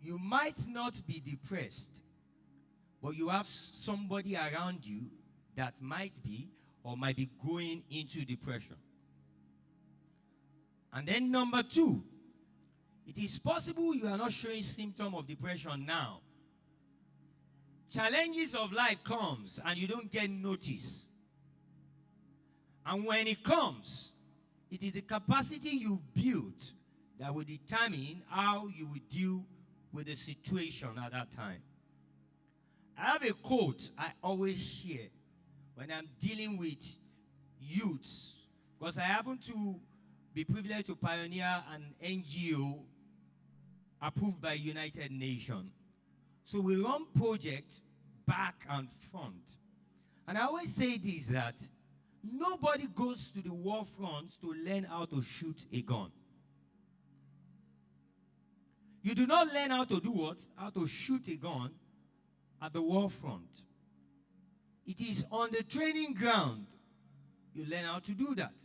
You might not be depressed, but you have somebody around you that might be or might be going into depression. And then number two, it is possible you are not showing symptoms of depression now. Challenges of life comes and you don't get notice. And when it comes, it is the capacity you've built that will determine how you will deal with the situation at that time. I have a quote I always share when I'm dealing with youths, because I happen to be privileged to pioneer an NGO approved by United Nations. So we run projects back and front. And I always say this, that nobody goes to the war front to learn how to shoot a gun. You do not learn how to do what? How to shoot a gun at the war front. It is on the training ground you learn how to do that.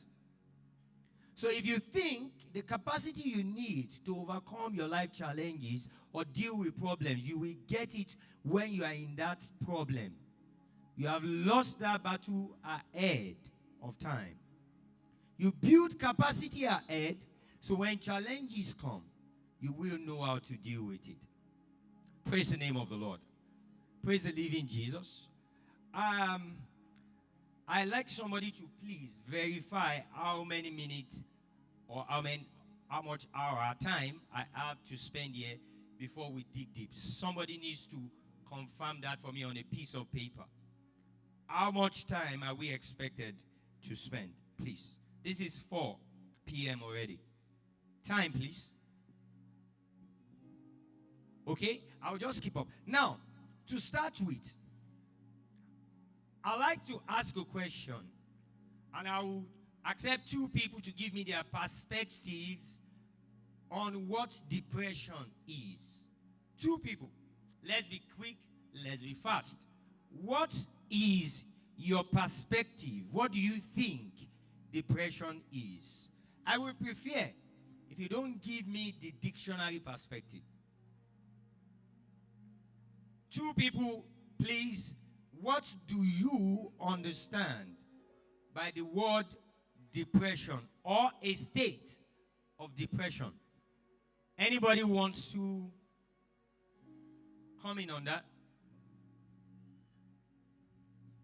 So if you think the capacity you need to overcome your life challenges or deal with problems, you will get it when you are in that problem. You have lost that battle ahead of time. You build capacity ahead, so when challenges come, you will know how to deal with it. Praise the name of the Lord. Praise the living Jesus. I like somebody to please verify how many minutes or how much hour time I have to spend here before we dig deep. Somebody needs to confirm that for me on a piece of paper. How much time are we expected to spend, please? This is 4 p.m. already. Time, please. Okay, I'll just keep up. Now, to start with, I'd like to ask a question, and I will accept 2 people to give me their perspectives on what depression is. 2 people. Let's be quick, let's be fast. What is your perspective? What do you think depression is? I would prefer if you don't give me the dictionary perspective. 2 people, please. What do you understand by the word depression or a state of depression? Anybody wants to come in on that?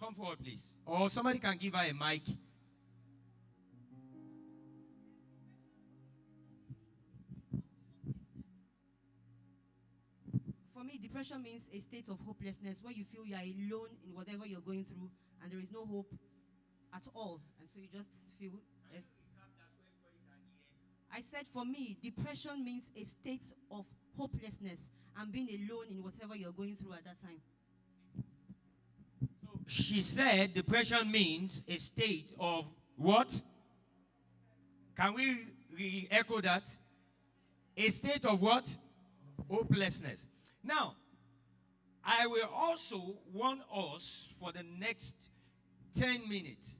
Come forward, please. Or somebody can give her a mic. For me, depression means a state of hopelessness where you feel you are alone in whatever you're going through and there is no hope at all. And so you just feel... I said for me, depression means a state of hopelessness and being alone in whatever you're going through at that time. So she said depression means a state of what? Can we re-echo that? A state of what? Hopelessness. Now, I will also want us for the next 10 minutes,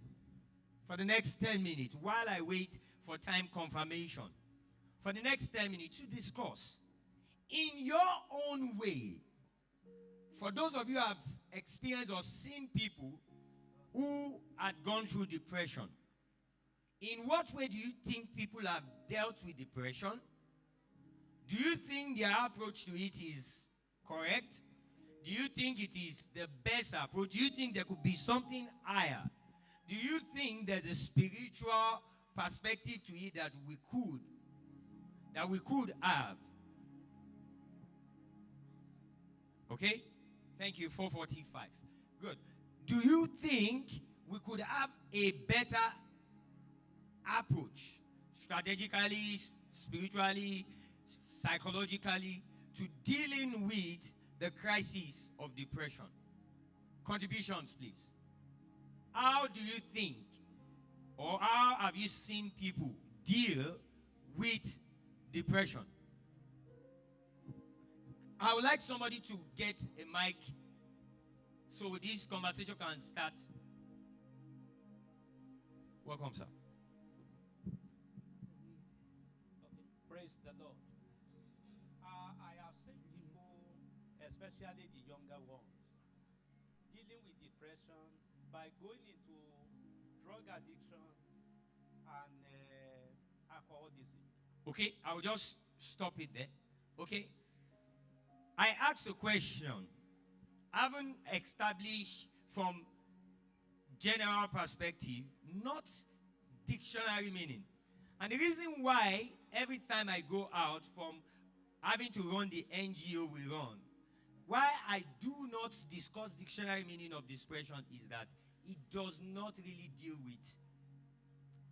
while I wait for time confirmation, for the next 10 minutes to discuss in your own way, for those of you who have experienced or seen people who had gone through depression, in what way do you think people have dealt with depression? Do you think their approach to it is correct? Do you think it is the best approach? Do you think there could be something higher? Do you think there's a spiritual perspective to it that we could have? Okay? Thank you. 4:45. Good. Do you think we could have a better approach, strategically, spiritually, psychologically, to dealing with the crisis of depression? Contributions, please. How do you think, or how have you seen people deal with depression? I would like somebody to get a mic so this conversation can start. Welcome, sir. Okay. Praise the Lord. I have said before especially the younger ones, dealing with depression by going into drug addiction and alcoholism. Okay, I'll just stop it there. Okay, I asked a question. I haven't established from general perspective, not dictionary meaning. And the reason why every time I go out from having to run the NGO we run, why I do not discuss dictionary meaning of depression is that it does not really deal with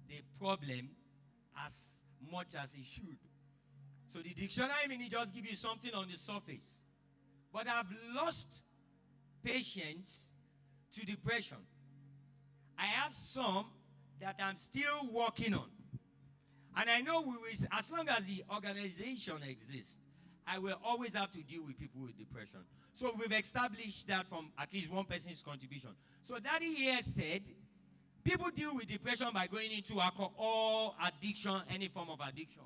the problem as much as it should. So the dictionary meaning just gives you something on the surface. But I've lost patience to depression. I have some that I'm still working on. And I know we will, as long as the organization exists, I will always have to deal with people with depression. So we've established that from at least one person's contribution. So Daddy here said, people deal with depression by going into alcohol addiction, any form of addiction.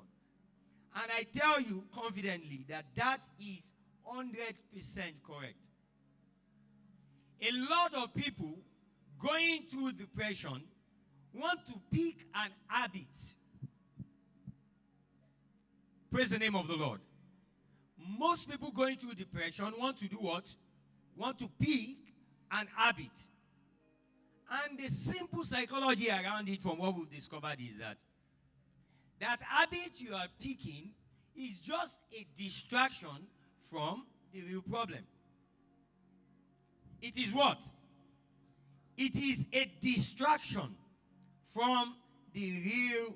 And I tell you confidently that that is 100% correct. A lot of people going through depression want to pick an habit. Praise the name of the Lord. Most people going through depression want to do what? Want to pick an habit. And the simple psychology around it from what we've discovered is that that habit you are picking is just a distraction from the real problem. It is what? It is a distraction from the real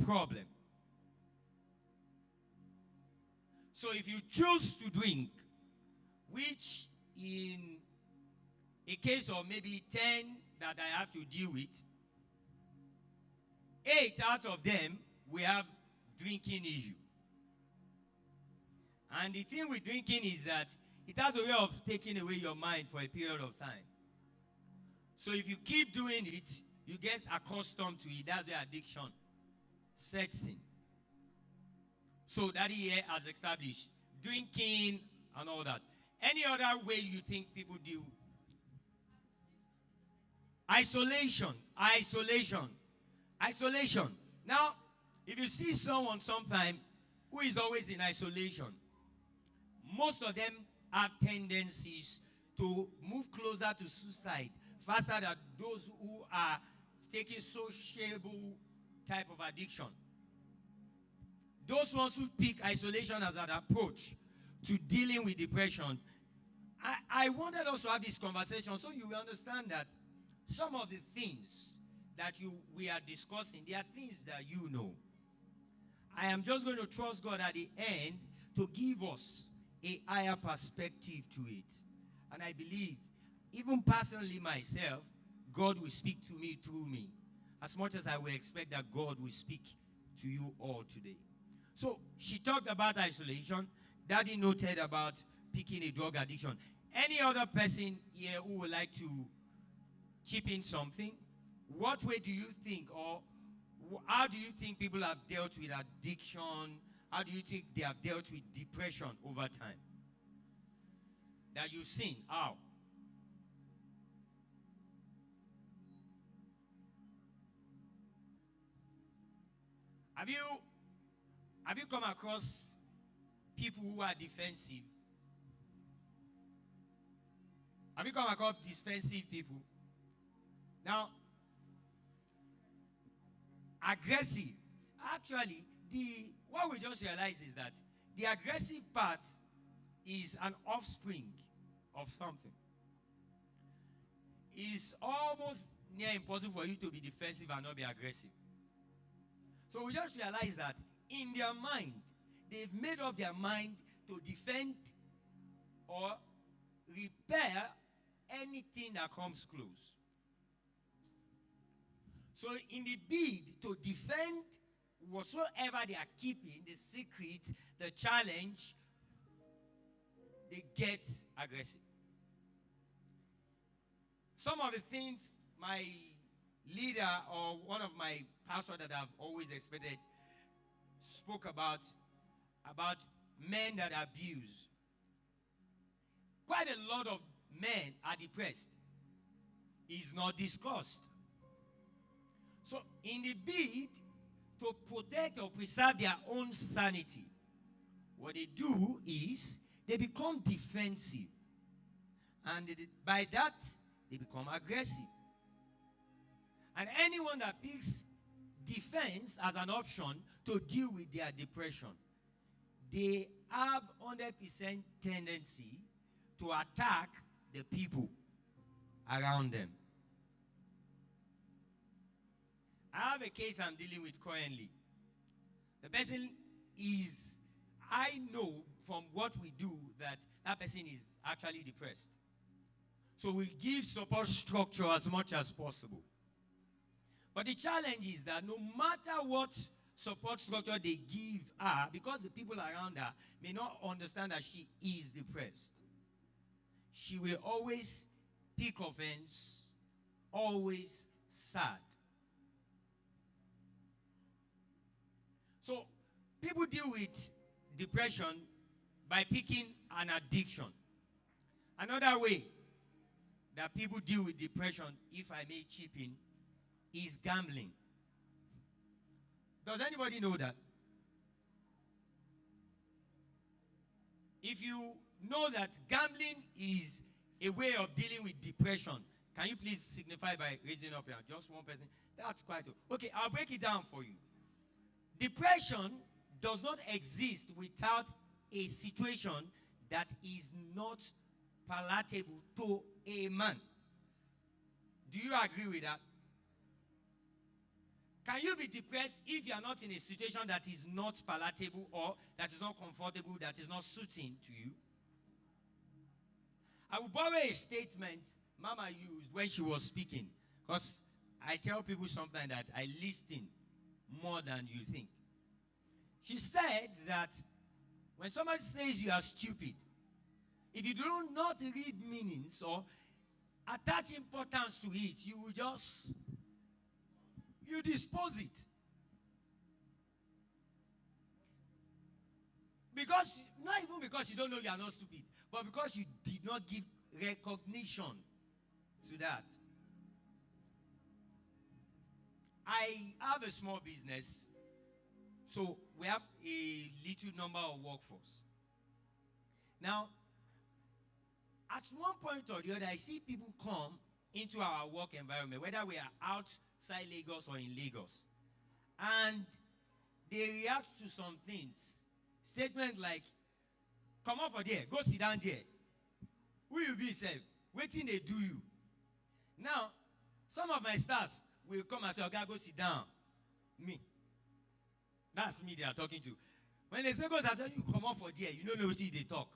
problem. So if you choose to drink, which in a case of maybe 10 that I have to deal with, 8 out of them we have drinking issue. And the thing with drinking is that it has a way of taking away your mind for a period of time. So if you keep doing it, you get accustomed to it. That's where addiction sets in. So Daddy here has established drinking and all that. Any other way you think people deal? Isolation. Now, if you see someone sometime who is always in isolation, most of them have tendencies to move closer to suicide faster than those who are taking sociable type of addiction. Those ones who pick isolation as an approach to dealing with depression, I wanted us to have this conversation so you will understand that some of the things that we are discussing, they are things that you know. I am just going to trust God at the end to give us a higher perspective to it. And I believe, even personally myself, God will speak to me through me, as much as I will expect that God will speak to you all today. So she talked about isolation. Daddy noted about picking a drug addiction. Any other person here who would like to chip in something? What way do you think, or how do you think people have dealt with addiction? How do you think they have dealt with depression over time? That you've seen, how? Have you come across people who are defensive? Have you come across defensive people? Now, aggressive. Actually, what we just realized is that the aggressive part is an offspring of something. It's almost near impossible for you to be defensive and not be aggressive. So we just realized that in their mind, they've made up their mind to defend or repair anything that comes close. So in the bid to defend whatsoever they are keeping, the secret, the challenge, they get aggressive. Some of the things my leader or one of my pastors that I've always expected spoke about men that abuse. quite a lot of men are depressed. It's not discussed. So, in the bid to protect or preserve their own sanity, what they do is they become defensive. And by that, they become aggressive. And anyone that picks defense as an option to deal with their depression, they have 100% tendency to attack the people around them. I have a case I'm dealing with currently. The person is, I know from what we do that that person is actually depressed. So we give support structure as much as possible. But the challenge is that no matter what support structure they give her, because the people around her may not understand that she is depressed, she will always pick offense, always sad. So people deal with depression by picking an addiction. Another way that people deal with depression, if I may chip in, is gambling. Does anybody know that? If you know that gambling is a way of dealing with depression, can you please signify by raising up your hand? Just one person. That's quite okay. I'll break it down for you. Depression does not exist without a situation that is not palatable to a man. Do you agree with that? Can you be depressed if you are not in a situation that is not palatable or that is not comfortable, that is not suiting to you? I will borrow a statement Mama used when she was speaking, because I tell people sometimes that I listen more than you think. She said that when somebody says you are stupid, if you do not read meanings or attach importance to it, you will just, you dispose it. Because, not even because you don't know you are not stupid, but because you did not give recognition to that. I have a small business, so we have a little number of workforce. Now, at one point or the other, I see people come into our work environment, whether we are outside Lagos or in Lagos, and they react to some things. Statements like, come up for there, go sit down there. Who you be, self? Waiting they do you. Now, some of my stars will come and say, okay, go sit down. Me. That's me they are talking to. When they say, go, I say, you come up for there, you don't know what they talk.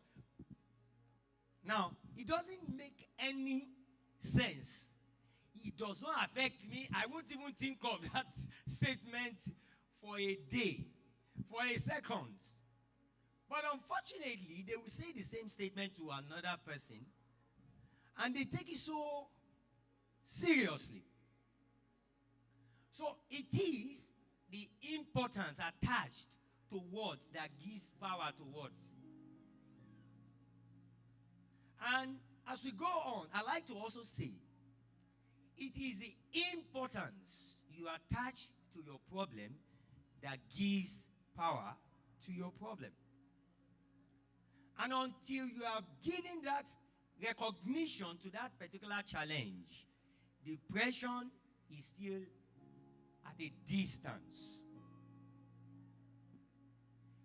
Now, it doesn't make any sense. It does not affect me. I won't even think of that statement for a day, for a second. But unfortunately, they will say the same statement to another person, and they take it so seriously. So it is the importance attached to words that gives power to words. And as we go on, I like to also say, it is the importance you attach to your problem that gives power to your problem. And until you have given that recognition to that particular challenge, depression is still at a distance.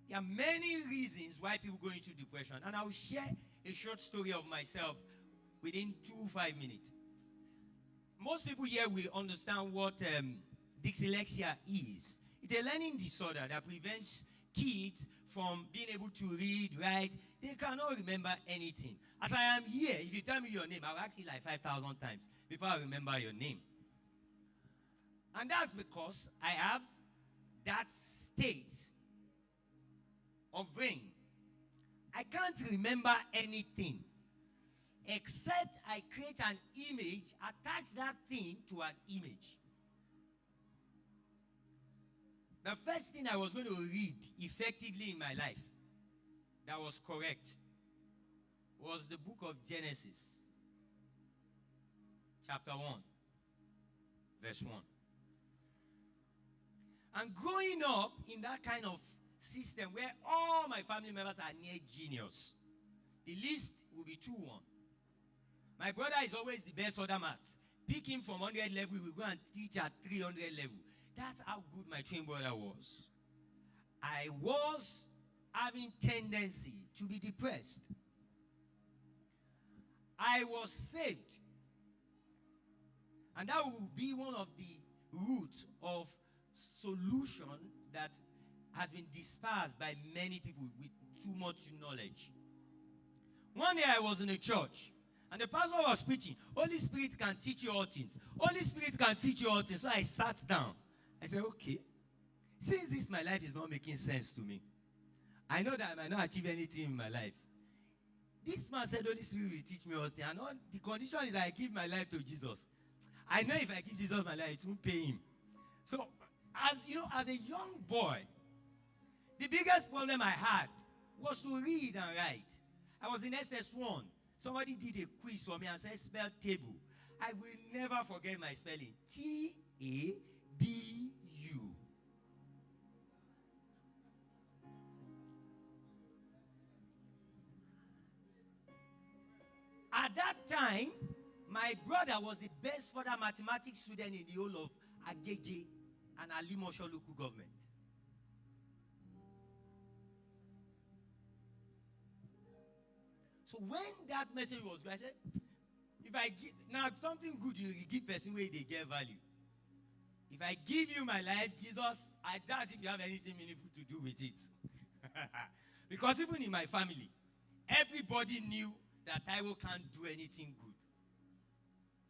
There are many reasons why people go into depression, and I will share a short story of myself within 2-5 minutes. Most people here will understand what dyslexia is. It's a learning disorder that prevents kids from being able to read, write. They cannot remember anything. As I am here, if you tell me your name, I'll ask you like 5,000 times before I remember your name. And that's because I have that state of brain. I can't remember anything except I create an image, attach that thing to an image. The first thing I was going to read effectively in my life that was correct was the book of Genesis, chapter 1, verse 1. And growing up in that kind of system where all my family members are near genius, the list will be 2-1. My brother is always the best other maths. Pick him from 100 level, we will go and teach at 300 level. That's how good my twin brother was. I was having tendency to be depressed. I was saved. And that will be one of the roots of solution that has been dispersed by many people with too much knowledge. One day I was in a church, and the pastor was preaching, Holy Spirit can teach you all things. Holy Spirit can teach you all things. So I sat down. I said, okay, since this my life is not making sense to me, I know that I might not achieve anything in my life. This man said, Holy Spirit will teach me all things. And all, the condition is that I give my life to Jesus. I know if I give Jesus my life, it won't pay him. So, as you know, as a young boy, the biggest problem I had was to read and write. I was in SS1. Somebody did a quiz for me and said, spell table. I will never forget my spelling. T-A-B-U. At that time, my brother was the best further mathematics student in the whole of Agege and Alimosho local government. So when that message was good, I said, if I give, now something good you give person where they get value. If I give you my life, Jesus, I doubt if you have anything meaningful to do with it. Because even in my family, everybody knew that Taiwo can't do anything good.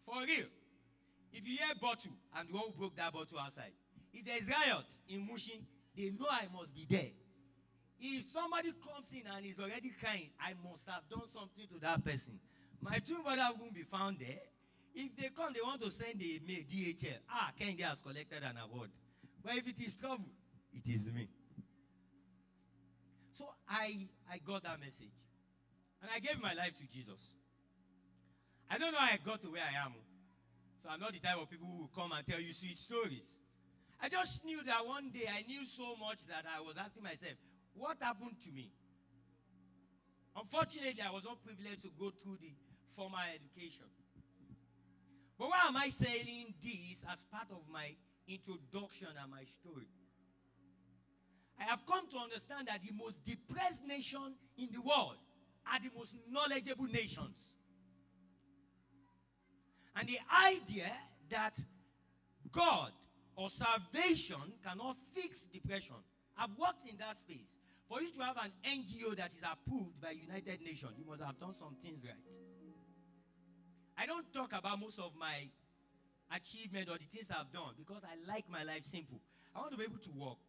For real. If you hear bottle and one who broke that bottle outside, if there's riot in Mushin, they know I must be there. If somebody comes in and is already crying, I must have done something to that person. My twin brother won't be found there. If they come, they want to send a mail, DHL. Kennedy has collected an award. But if it is trouble, it is me. So I got that message. And I gave my life to Jesus. I don't know how I got to where I am. So I'm not the type of people who will come and tell you sweet stories. I just knew that one day I knew so much that I was asking myself, what happened to me? Unfortunately, I was not privileged to go through the formal education. But why am I saying this as part of my introduction and my story? I have come to understand that the most depressed nation in the world are the most knowledgeable nations. And the idea that God or salvation cannot fix depression. I've worked in that space. For you to have an NGO that is approved by United Nations, you must have done some things right. I don't talk about most of my achievement or the things I've done because I like my life simple. I want to be able to work.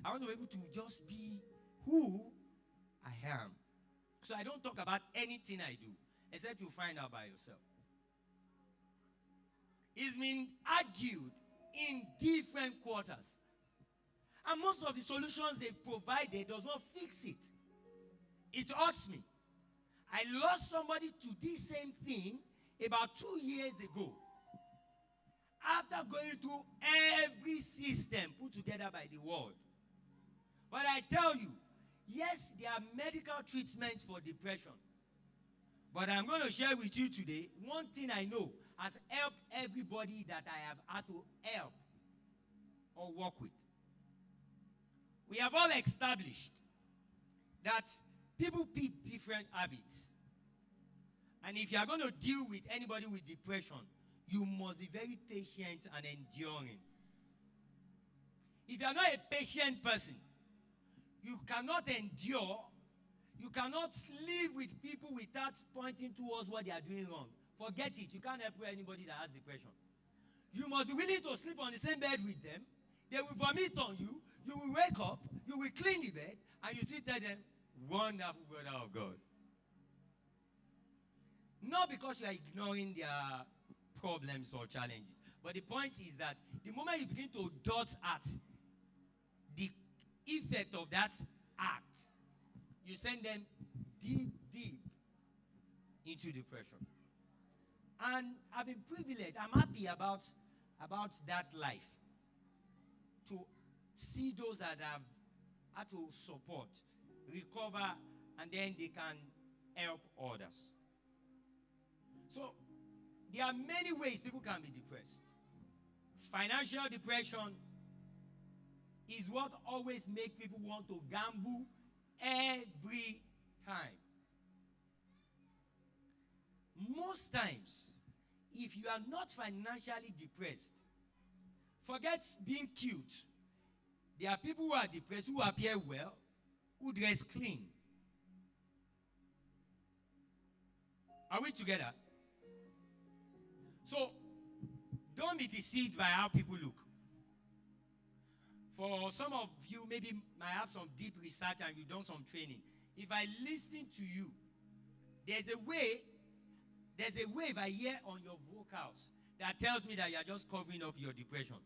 I want to be able to just be who I am. So I don't talk about anything I do, except you find out by yourself. It's been argued in different quarters. And most of the solutions they've provided does not fix it. It hurts me. I lost somebody to this same thing about 2 years ago. After going through every system put together by the world. But I tell you, yes, there are medical treatments for depression. But I'm going to share with you today one thing I know has helped everybody that I have had to help or work with. We have all established that people pick different habits. And if you are going to deal with anybody with depression, you must be very patient and enduring. If you are not a patient person, you cannot endure, you cannot live with people without pointing towards what they are doing wrong. Forget it, you can't help anybody that has depression. You must be willing to sleep on the same bed with them. They will vomit on you. You will wake up, you will clean the bed, and you still tell them, wonderful brother of God. Not because you are ignoring their problems or challenges, but the point is that the moment you begin to dot at the effect of that act, you send them deep, deep into depression. And I've been privileged. I'm happy about that life. To see those that have had to support, recover, and then they can help others. So, there are many ways people can be depressed. Financial depression is what always makes people want to gamble every time. Most times, if you are not financially depressed, forget being cute. There are people who are depressed, who appear well, who dress clean. Are we together? So, don't be deceived by how people look. For some of you, maybe might have some deep research and you've done some training. If I listen to you, there's a wave I hear on your vocals that tells me that you are just covering up your depression.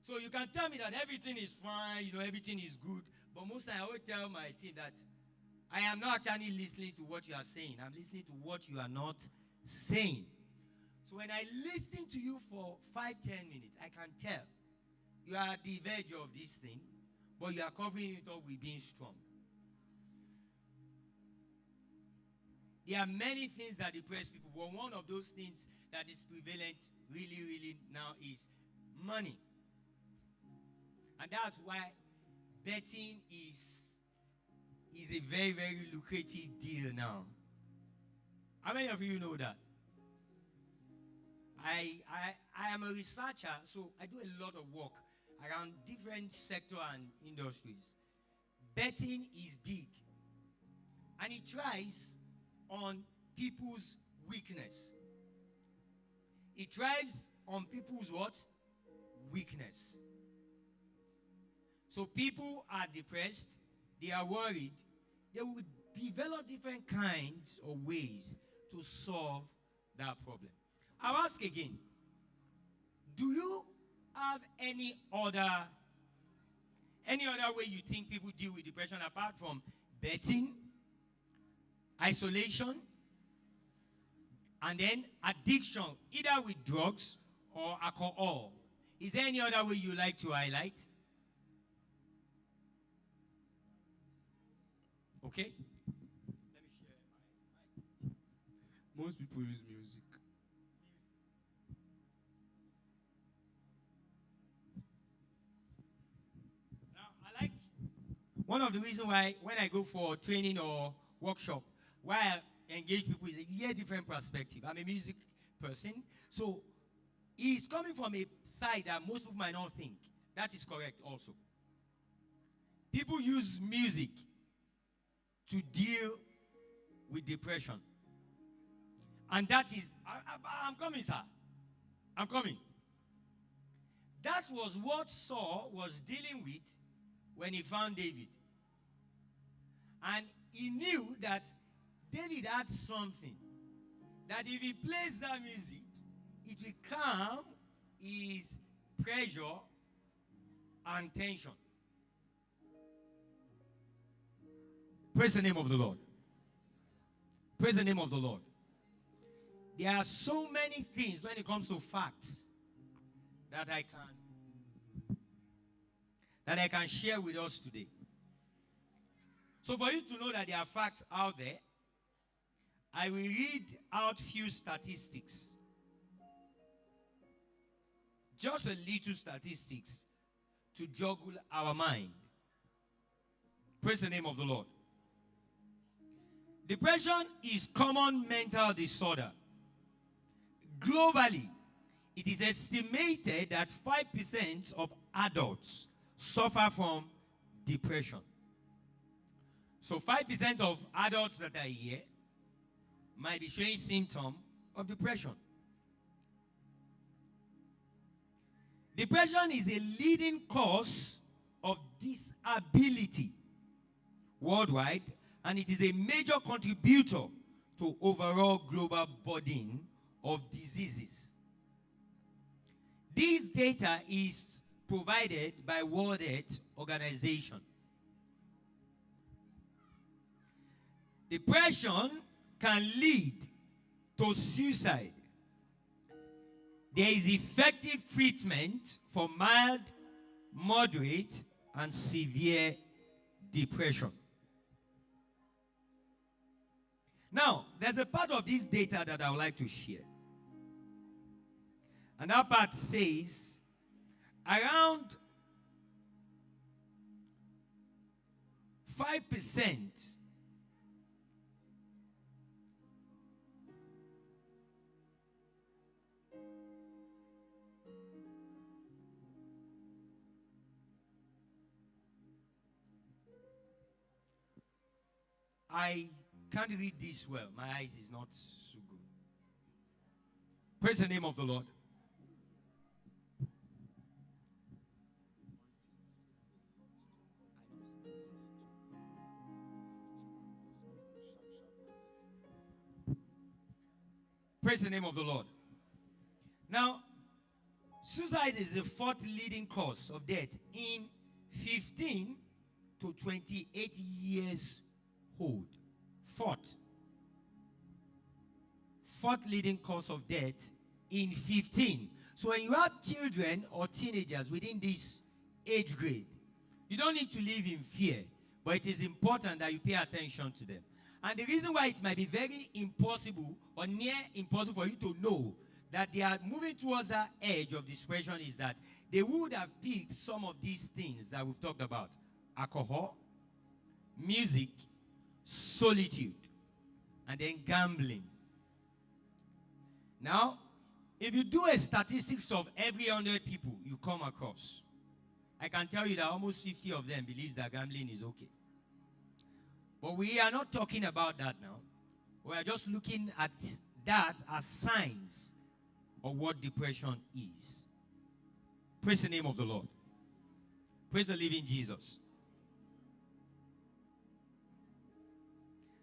So you can tell me that everything is fine, everything is good, but most times I always tell my team that I am not actually listening to what you are saying. I'm listening to what you are not saying. So when I listen to you for 5-10 minutes, I can tell you are at the verge of this thing, but you are covering it up with being strong. There are many things that depress people, but one of those things that is prevalent really now is money. And that's why betting is a very lucrative deal now. How many of you know that? I am a researcher, so I do a lot of work around different sectors and industries. Betting is big. And it thrives on people's weakness. It thrives on people's what? Weakness. So people are depressed, they are worried, they will develop different kinds of ways to solve that problem. I'll ask again, do you have any other way you think people deal with depression apart from betting, isolation, and then addiction, either with drugs or alcohol? Is there any other way you like to highlight? Okay? Let me share my Most people use music. Now, I like one of the reasons why when I go for training or workshop, why I engage people is you hear different perspective. I'm a music person, so he's coming from a side that most people might not think. That is correct also. People use music to deal with depression. And that is, I'm coming, sir. I'm coming. That was what Saul was dealing with when he found David. And he knew that David had something. That if he plays that music, it will calm his pressure and tension. Praise the name of the Lord. Praise the name of the Lord. There are so many things when it comes to facts that I can share with us today. So for you to know that there are facts out there, I will read out few statistics. Just a little statistics to joggle our mind. Praise the name of the Lord. Depression is common mental disorder. Globally, it is estimated that 5% of adults suffer from depression. So 5% of adults that are here might be showing symptoms of depression. Depression is a leading cause of disability worldwide, and it is a major contributor to overall global burden of diseases. This data is provided by World Health Organization. Depression can lead to suicide. There is effective treatment for mild, moderate, and severe depression. Now, there's a part of this data that I would like to share. And that part says around 5% I can't read this well. My eyes is not so good. Praise the name of the Lord. Praise the name of the Lord. Now, suicide is the fourth leading cause of death in 15 to 28 years old. Fourth leading cause of death in 15. So when you have children or teenagers within this age grade, you don't need to live in fear, but it is important that you pay attention to them. And the reason why it might be very impossible or near impossible for you to know that they are moving towards that edge of depression is that they would have picked some of these things that we've talked about: alcohol, music, solitude, and then gambling. Now, if you do a statistics of every 100 people you come across, I can tell you that almost 50 of them believes that gambling is okay. But we are not talking about that now. We are just looking at that as signs of what depression is. Praise the name of the Lord. Praise the living Jesus.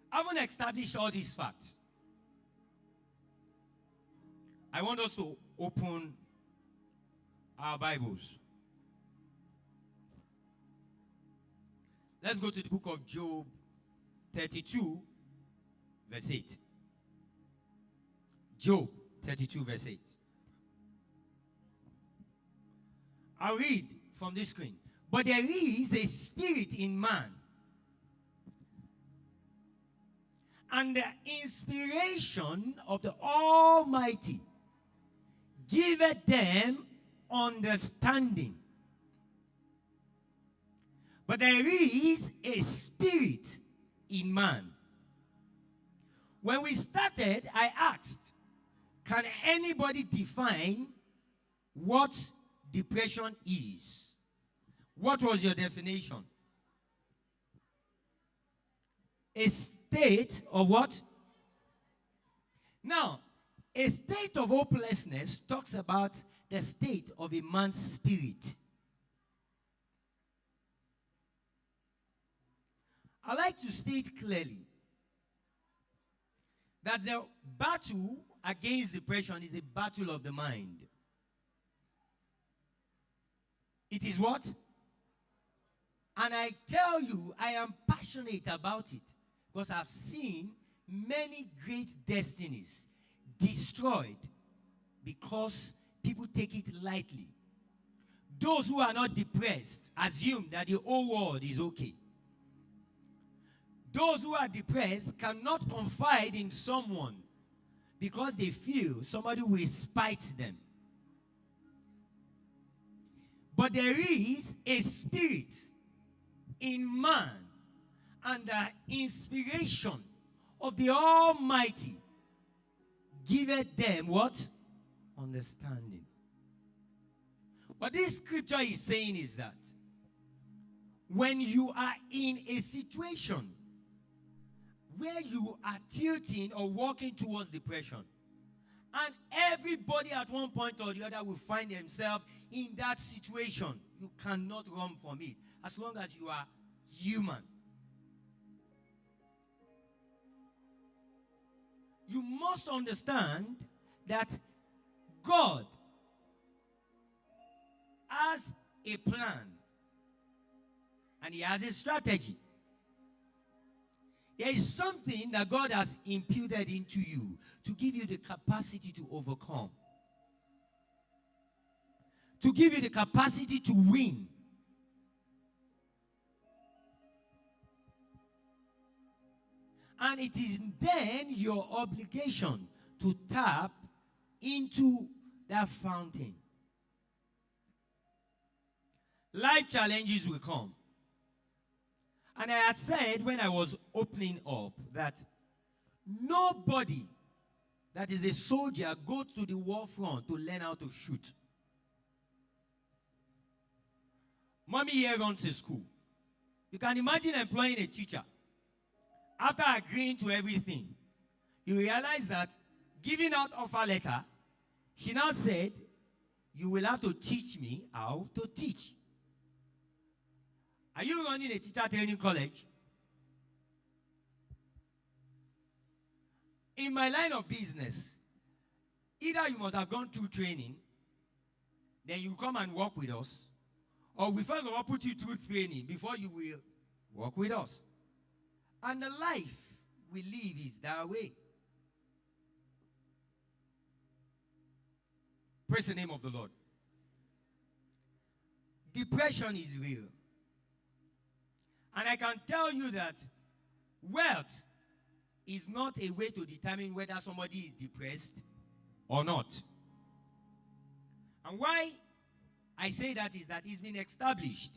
Having established all these facts, I want us to open our Bibles. Let's go to the book of Job 32, verse 8. Job 32, verse 8. I'll read from this screen. But there is a spirit in man, and the inspiration of the Almighty giveth them understanding. But there is a spirit in man. When we started, I asked, can anybody define what depression is? What was your definition? A state of what? Now, a state of hopelessness talks about the state of a man's spirit. I like to state clearly that the battle against depression is a battle of the mind. It is what? And I tell you, I am passionate about it because I've seen many great destinies destroyed because people take it lightly. Those who are not depressed assume that the whole world is okay. Those who are depressed cannot confide in someone because they feel somebody will spite them. But there is a spirit in man, and the inspiration of the Almighty giveth them what? Understanding. What this scripture is saying is that when you are in a situation where you are tilting or walking towards depression, and everybody at one point or the other will find themselves in that situation, you cannot run from it as long as you are human. You must understand that God has a plan and He has a strategy. There is something that God has imputed into you to give you the capacity to overcome, to give you the capacity to win. And it is then your obligation to tap into that fountain. Life challenges will come. And I had said when I was opening up that nobody that is a soldier goes to the war front to learn how to shoot. Mommy here runs a school. You can imagine employing a teacher. After agreeing to everything, you realize that giving out offer letter, she now said, you will have to teach me how to teach. Are you running a teacher training college? In my line of business, either you must have gone through training, then you come and work with us, or we first of all put you through training before you will work with us. And the life we live is that way. Praise the name of the Lord. Depression is real. And I can tell you that wealth is not a way to determine whether somebody is depressed or not. And why I say that is that it's been established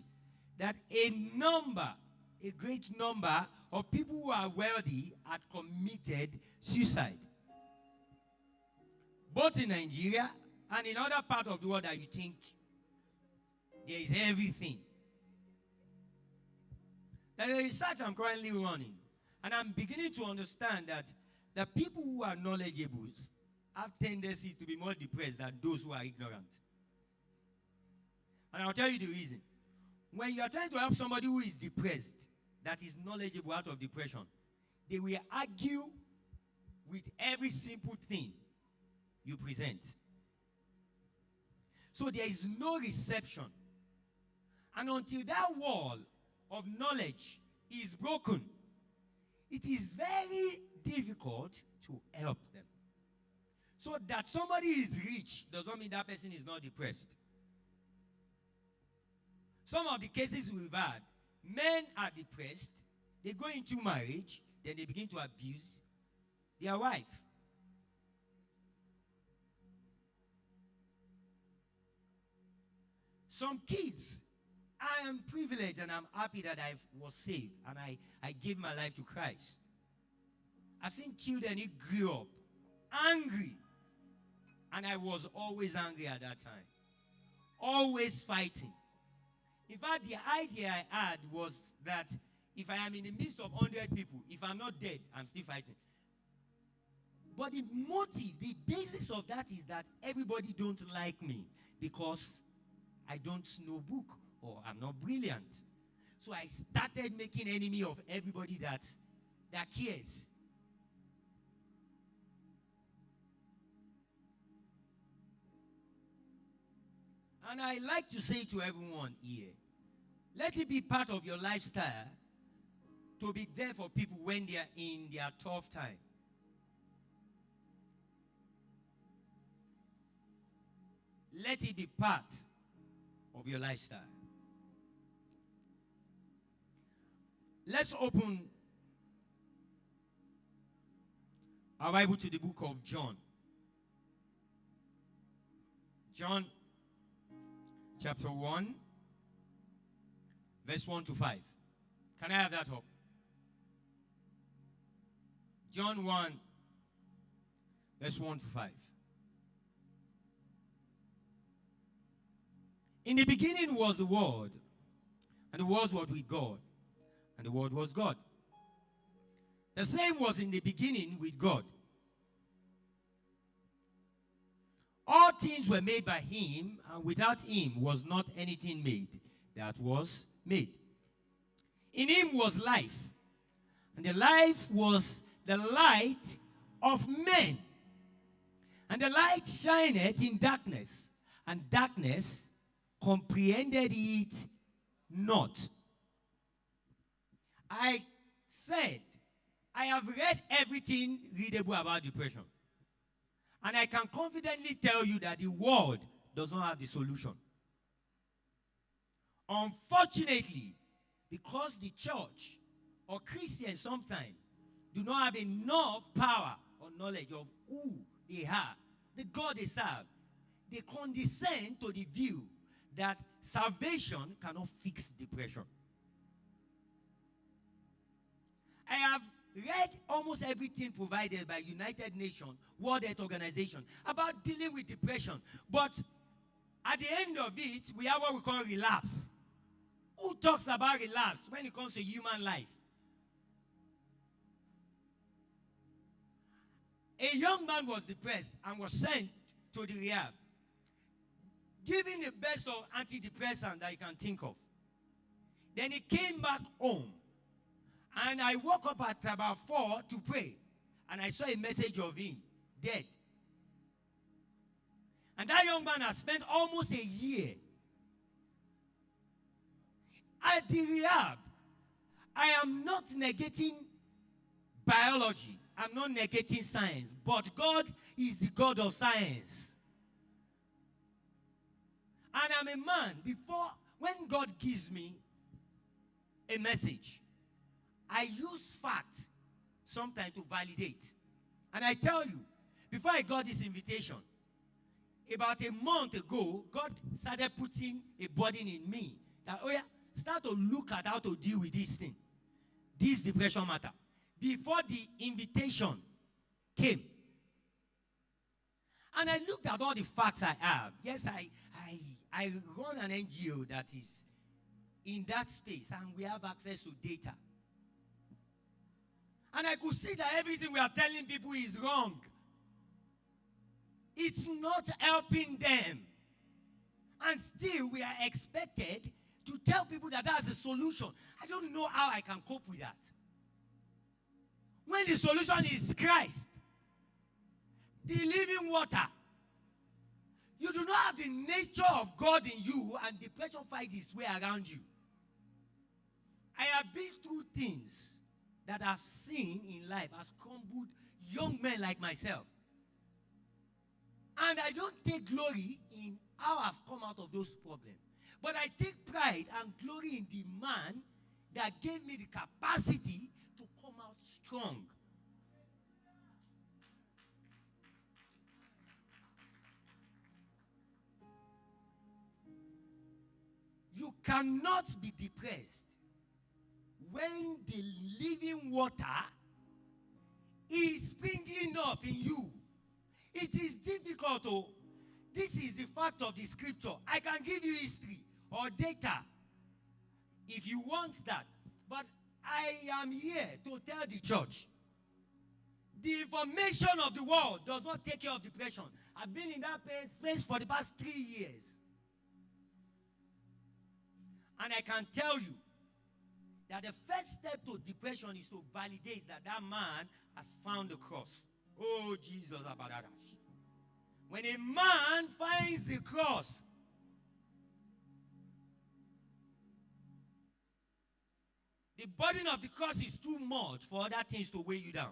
that a great number of people who are wealthy had committed suicide. Both in Nigeria and in other parts of the world that you think there is everything. There is research I'm currently running, and I'm beginning to understand that the people who are knowledgeable have tendency to be more depressed than those who are ignorant. And I'll tell you the reason. When you are trying to help somebody who is depressed, that is knowledgeable out of depression, they will argue with every simple thing you present. So there is no reception. And until that wall of knowledge is broken, it is very difficult to help them. So that somebody is rich does not mean that person is not depressed. Some of the cases we've had, men are depressed, they go into marriage, then they begin to abuse their wife. Some kids, I am privileged and I'm happy that I was saved and I gave my life to Christ. I've seen children who grew up angry, and I was always angry at that time. Always fighting. In fact, the idea I had was that if I am in the midst of 100 people, if I'm not dead, I'm still fighting. But the motive, the basis of that is that everybody don't like me because I don't know book or I'm not brilliant. So I started making enemy of everybody that cares. And I like to say to everyone here, let it be part of your lifestyle to be there for people when they are in their tough time. Let it be part of your lifestyle. Let's open our Bible to the book of John. John chapter 1, verse 1 to 5. Can I have that up? John 1, verse 1 to 5. In the beginning was the Word, and the Word was with God, and the Word was God. The same was in the beginning with God. All things were made by him, and without him was not anything made that was made. In him was life, and the life was the light of men. And the light shineth in darkness, and darkness comprehended it not. I said I have read everything readable about depression. And I can confidently tell you that the world does not have the solution. Unfortunately, because the church or Christians sometimes do not have enough power or knowledge of who they are, the God they serve, they condescend to the view that salvation cannot fix depression. I have read almost everything provided by United Nations, World Health Organization about dealing with depression. But at the end of it, we have what we call relapse. Who talks about relapse when it comes to human life? A young man was depressed and was sent to the rehab, given the best of antidepressants that you can think of. Then he came back home. And I woke up at about 4 to pray. And I saw a message of him, dead. And that young man has spent almost a year at the rehab. I am not negating biology. I'm not negating science. But God is the God of science. And I'm a man. When God gives me a message, I use fact sometimes to validate. And I tell you, before I got this invitation, about a month ago, God started putting a burden in me that, oh yeah, start to look at how to deal with this thing, this depression matter. Before the invitation came. And I looked at all the facts I have. Yes, I run an NGO that is in that space, and we have access to data. And I could see that everything we are telling people is wrong. It's not helping them. And still, we are expected to tell people that that's the solution. I don't know how I can cope with that. When the solution is Christ, the living water, you do not have the nature of God in you, and depression finds its way around you. I have been through things that I've seen in life has crumbled young men like myself. And I don't take glory in how I've come out of those problems. But I take pride and glory in the man that gave me the capacity to come out strong. You cannot be depressed when the living water is springing up in you. It is difficult. This is the fact of the scripture. I can give you history or data if you want that. But I am here to tell the church, the information of the world does not take care of depression. I've been in that space for the past 3 years. And I can tell you that the first step to depression is to validate that that man has found the cross. Oh, Jesus. When a man finds the cross, the burden of the cross is too much for other things to weigh you down.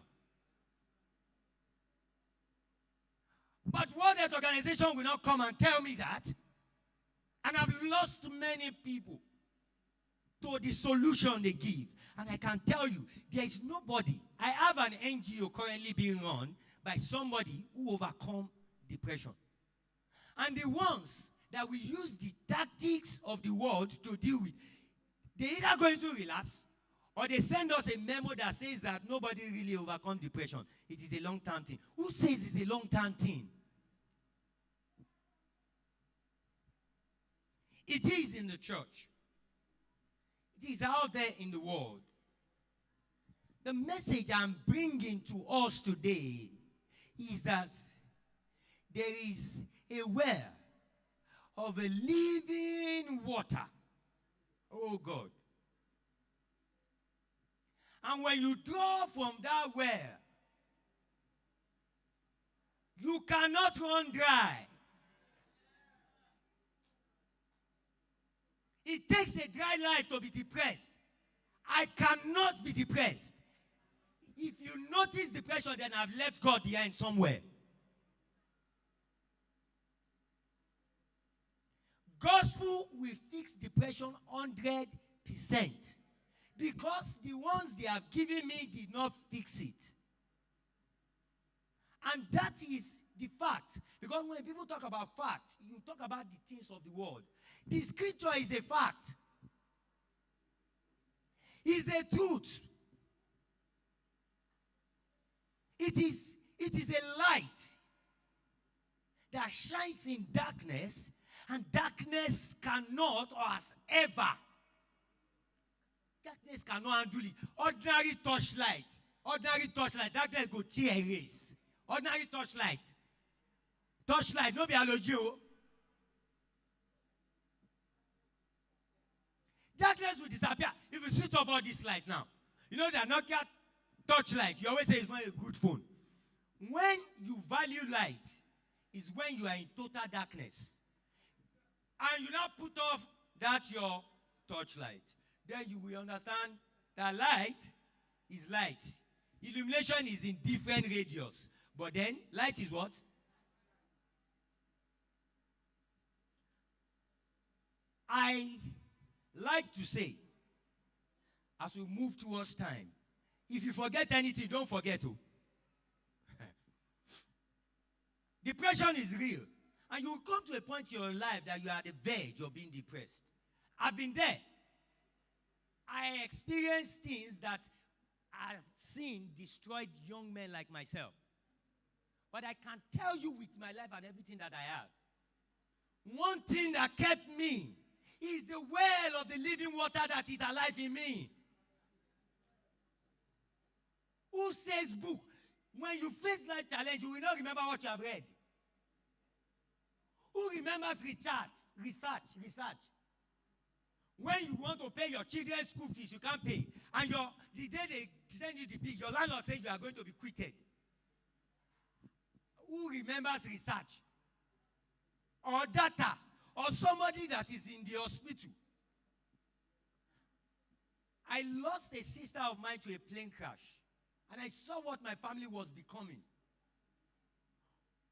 But World Health Organization will not come and tell me that. And I've lost many people to the solution they give. And I can tell you, there is nobody. I have an NGO currently being run by somebody who overcome depression. And the ones that we use the tactics of the world to deal with, they either go into relapse or they send us a memo that says that nobody really overcome depression. It is a long-term thing. Who says it's a long-term thing? It is in the church. It is out there in the world. The message I'm bringing to us today is that there is a well of a living water. Oh God. And when you draw from that well, you cannot run dry. It takes a dry life to be depressed. I cannot be depressed. if you notice depression, then I've left God behind somewhere. Gospel will fix depression 100%. Because the ones they have given me did not fix it. And that is the fact. Because when people talk about facts, you talk about the things of the world. The scripture is a fact. It's a truth. It is a light that shines in darkness, and darkness cannot or has ever. Darkness cannot handle it. Ordinary torchlight, darkness go tear erase. Ordinary torchlight, no be halogio. Darkness will disappear if you switch off all this light now. You know that Nokia torchlight, you always say it's not a good phone. When you value light, is when you are in total darkness. And you now put off that your torchlight. Then you will understand that light is light. Illumination is in different radius. But then, light is what? I like to say, as we move towards time, if you forget anything, don't forget. Depression is real. And you will come to a point in your life that you are at the verge of being depressed. I've been there. I experienced things that I've seen destroyed young men like myself. But I can tell you with my life and everything that I have, one thing that kept me is the well of the living water that is alive in me. Who says book? When you face life challenge, you will not remember what you have read. Who remembers research? When you want to pay your children's school fees, you can't pay. And the day they send you the bill, your landlord says you are going to be quitted. Who remembers research? Or data? Or somebody that is in the hospital? I lost a sister of mine to a plane crash. And I saw what my family was becoming.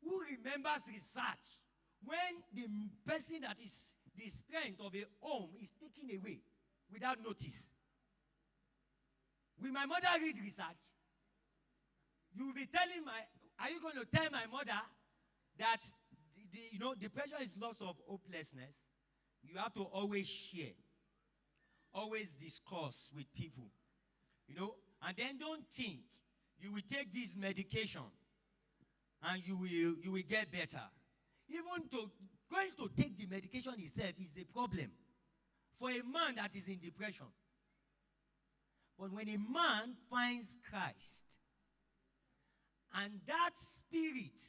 Who remembers research? When the person that is the strength of a home is taken away without notice. Will my mother read research? You will be telling are you going to tell my mother that depression is loss of hopelessness? You have to always share. Always discuss with people. And then don't think you will take this medication and you will get better. Even going to take the medication itself is a problem for a man that is in depression. But when a man finds Christ, and that spirit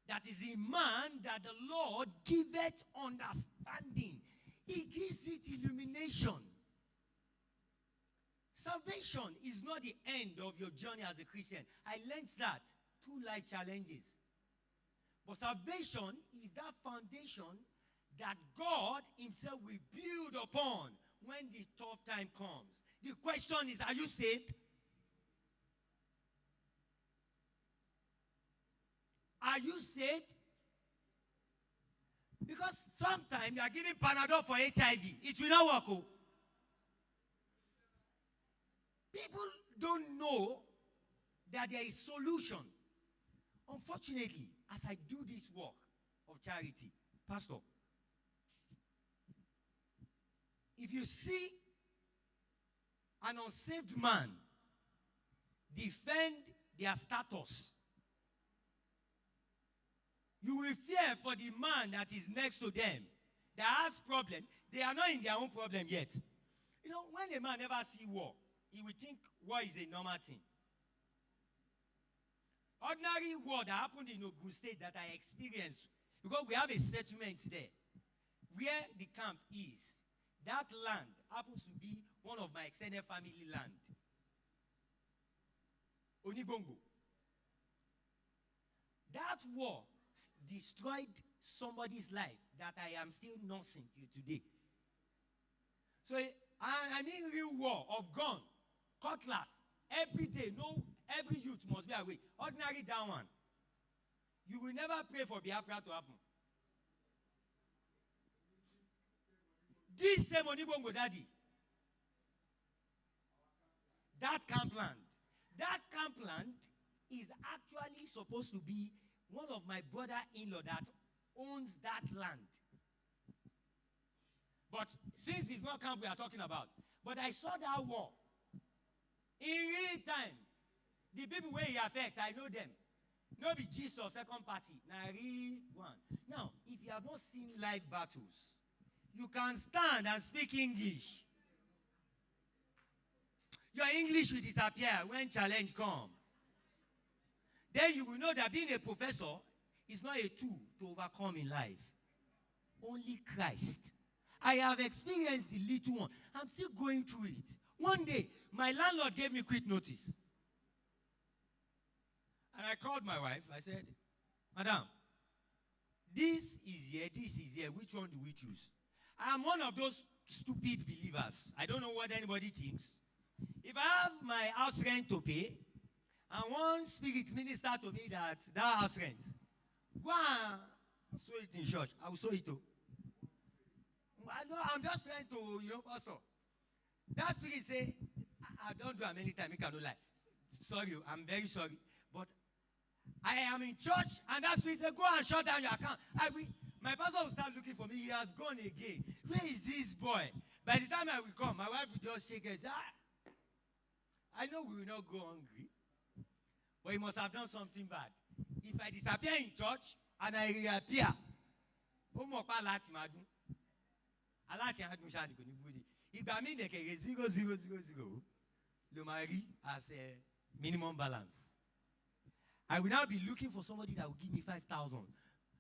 that is in man, that the Lord giveth understanding, he gives it illumination. Salvation is not the end of your journey as a Christian. I learned that through life challenges. But salvation is that foundation that God himself will build upon when the tough time comes. The question is, are you saved? Are you saved? Because sometimes you are giving Panadol for HIV. It will not work. Oh. People don't know that there is solution. Unfortunately, as I do this work of charity, Pastor, if you see an unsaved man defend their status, you will fear for the man that is next to them that has problem. They are not in their own problem yet. When a man never see war, he will think war is a normal thing. Ordinary war that happened in Ogun State that I experienced, because we have a settlement there, where the camp is. That land happens to be one of my extended family land. Onigongo. That war destroyed somebody's life that I am still nursing till today. So, I mean real war of gun, cutlass, Every day, no, every youth must be awake. Ordinary down one. You will never pray for Biafra to happen. This same Onibongo daddy, that camp land is actually supposed to be one of my brother-in-law that owns that land. But since it's not camp we are talking about, but I saw that war in real time. The people where he affect, I know them. No be Jesus second party. Now real one. Now, if you have not seen live battles, you can stand and speak English. Your English will disappear when challenge comes. Then you will know that being a professor is not a tool to overcome in life. Only Christ. I have experienced the little one. I'm still going through it. One day, my landlord gave me quit notice. And I called my wife. I said, Madam, this is here. Which one do we choose? I'm one of those stupid believers. I don't know what anybody thinks. If I have my house rent to pay, and one spirit minister to me that house rent, go and sow it in church. I will sow it too. I'm just trying to, also. That spirit say, I don't do it many times, I cannot lie. Sorry, I'm very sorry. But I am in church, and that spirit say, go and shut down your account. My pastor will start looking for me. He has gone again. Where is this boy? By the time I will come, my wife will just shake her head. I know we will not go hungry, but he must have done something bad. If I disappear in church and I reappear, if I mean like a 0,000, le mari as a minimum balance, I will now be looking for somebody that will give me 5,000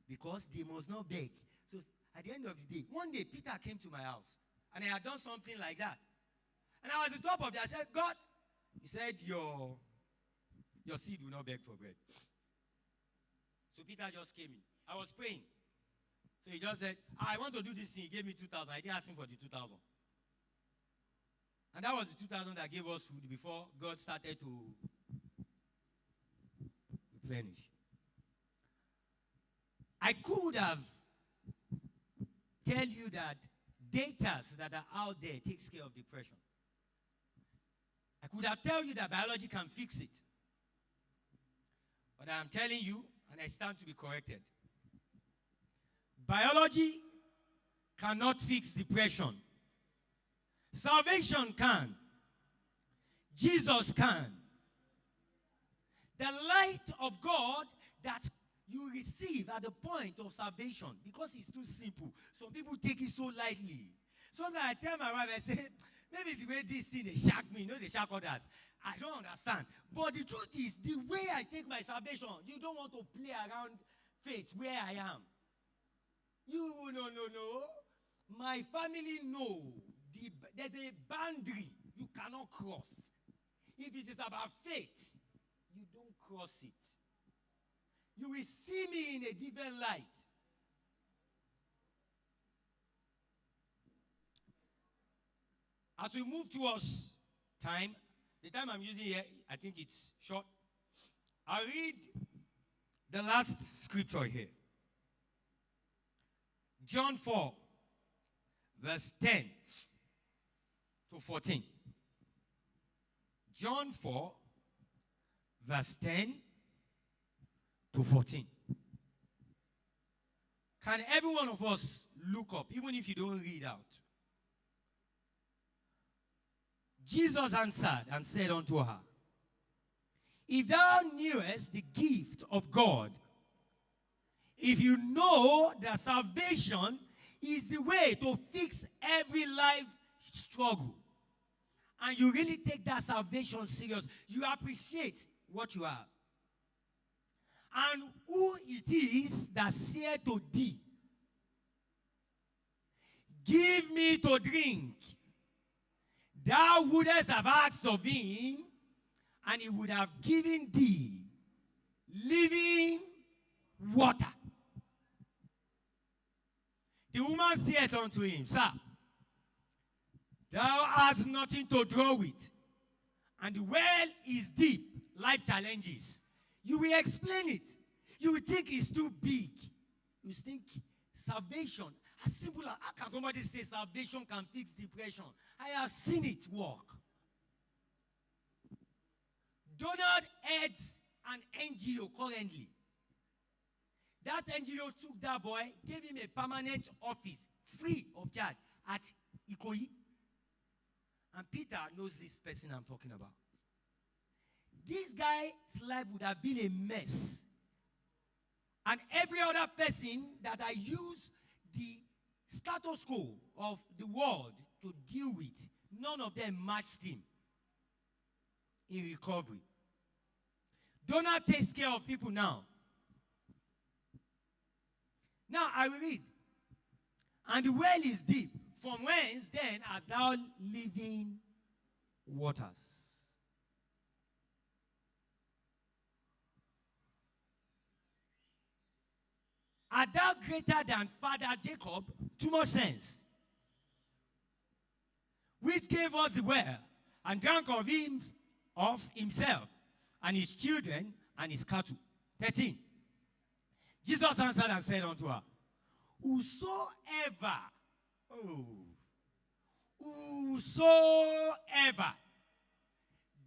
because they must not beg. So at the end of the day, one day Peter came to my house and I had done something like that. And I was at the top of it. I said, God, he said, your seed will not beg for bread. So Peter just came in. I was praying. So he just said, I want to do this thing. He gave me 2,000. I didn't ask him for the 2,000. And that was the 2,000 that gave us food before God started to replenish. I could have tell you that data that are out there takes care of depression. I could have told you that biology can fix it. But I'm telling you, and I stand to be corrected. Biology cannot fix depression. Salvation can. Jesus can. The light of God that you receive at the point of salvation, because it's too simple. Some people take it so lightly. Sometimes I tell my wife, I say, maybe the way this thing, they shock me, they shock others. I don't understand. But the truth is, the way I take my salvation, you don't want to play around faith where I am. You, no. My family know. There's a boundary you cannot cross. If it is about faith, you don't cross it. You will see me in a different light. As we move towards time, the time I'm using here, I think it's short. I'll read the last scripture here. John 4, verse 10 to 14. John 4, verse 10 to 14. Can every one of us look up, even if you don't read out? Jesus answered and said unto her, if thou knewest the gift of God, if you know that salvation is the way to fix every life struggle, and you really take that salvation serious, you appreciate what you have. And who it is that said to thee, give me to drink, thou wouldest have asked of him, and he would have given thee living water. The woman said unto him, Sir, thou hast nothing to draw with, and the well is deep, life challenges, you will explain it. You will think it's too big. You think salvation, as simple as, how can somebody say salvation can fix depression? I have seen it work. Donald heads an NGO currently. That NGO took that boy, gave him a permanent office, free of charge, at Ikoyi. And Peter knows this person I'm talking about. This guy's life would have been a mess. And every other person that I use the status quo of the world to deal with, none of them matched him in recovery. Donald takes care of people now. Now I will read. And the well is deep. From whence then hast thou living waters? Art thou greater than Father Jacob? Too much sense. Which gave us the well, and drank of himself, and his children, and his cattle. 13. Jesus answered and said unto her, Whosoever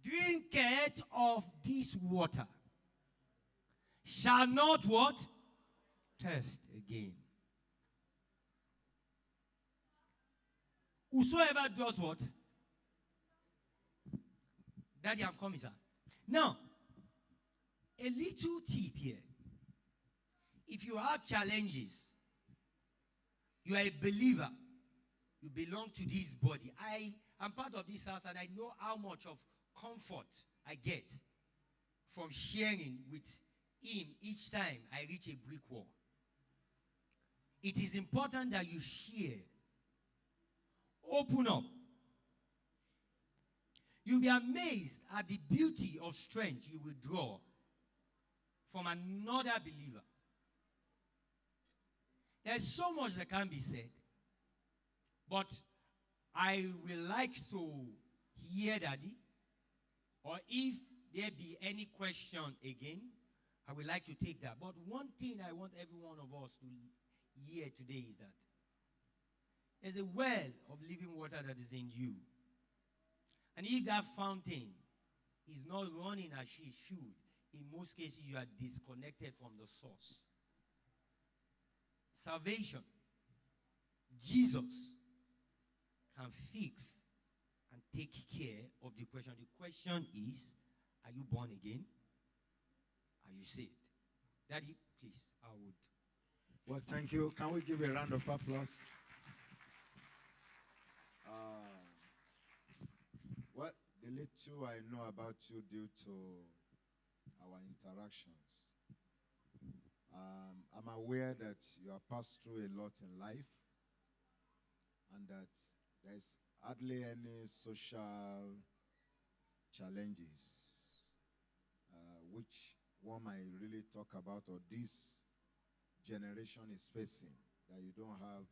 drinketh of this water shall not what? Thirst again. Whosoever does what? Daddy, I'm coming, sir. Now, a little tip here. If you have challenges, you are a believer, you belong to this body. I am part of this house and I know how much of comfort I get from sharing with him each time I reach a brick wall. It is important that you share. Open up. You'll be amazed at the beauty of strength you will draw from another believer. There's so much that can be said, but I will like to hear Daddy, or if there be any question again, I would like to take that. But one thing I want every one of us to hear today is that there's a well of living water that is in you. And if that fountain is not running as she should, in most cases you are disconnected from the source. Salvation, Jesus can fix and take care of the question. The question is, are you born again? Are you saved? Daddy, please, I would. Well, thank you. Can we give a round of applause? Well, the little I know about you due to our interactions, I'm aware that you have passed through a lot in life and that there's hardly any social challenges which one might really talk about, or this generation is facing, that you don't have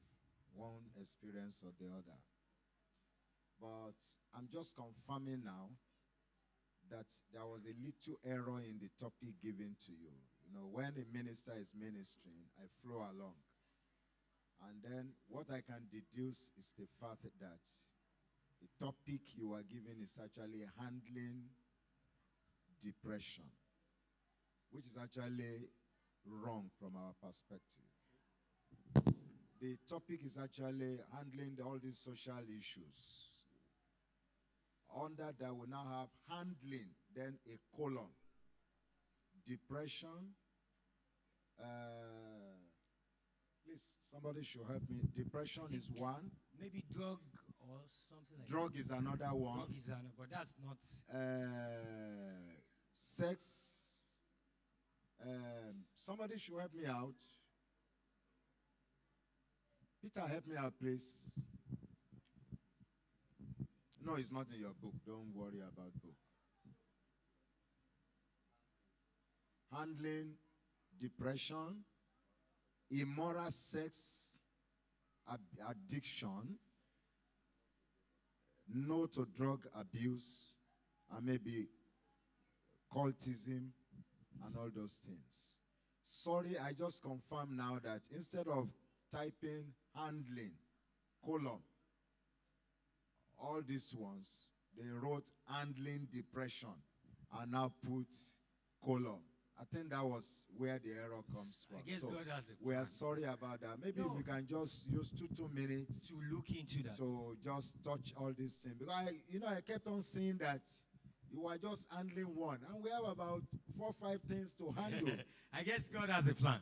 one experience or the other. But I'm just confirming now that there was a little error in the topic given to you. You know, when a minister is ministering, I flow along. And then what I can deduce is the fact that the topic you are given is actually handling depression, which is actually wrong from our perspective. The topic is actually handling all these social issues. Under that, we now have handling, then a colon. Depression. Please, somebody should help me. Depression is one. Maybe drug or something like Drug that. is another one. Drug is another, but that's not. Sex. Somebody should help me out. Peter, help me out, please. No, it's not in your book. Don't worry about book. Handling depression, immoral sex, addiction, no to drug abuse, and maybe cultism and all those things. Sorry, I just confirm now that instead of typing handling, column, all these ones, they wrote handling depression and now put column. I think that was where the error comes from. I guess So God has a we are plan sorry about that. Maybe No. we can just use 2 minutes to look into that. to just touch all these things. Because I kept on seeing that you were just handling one, and we have about 4 or 5 things to handle. I guess God has a plan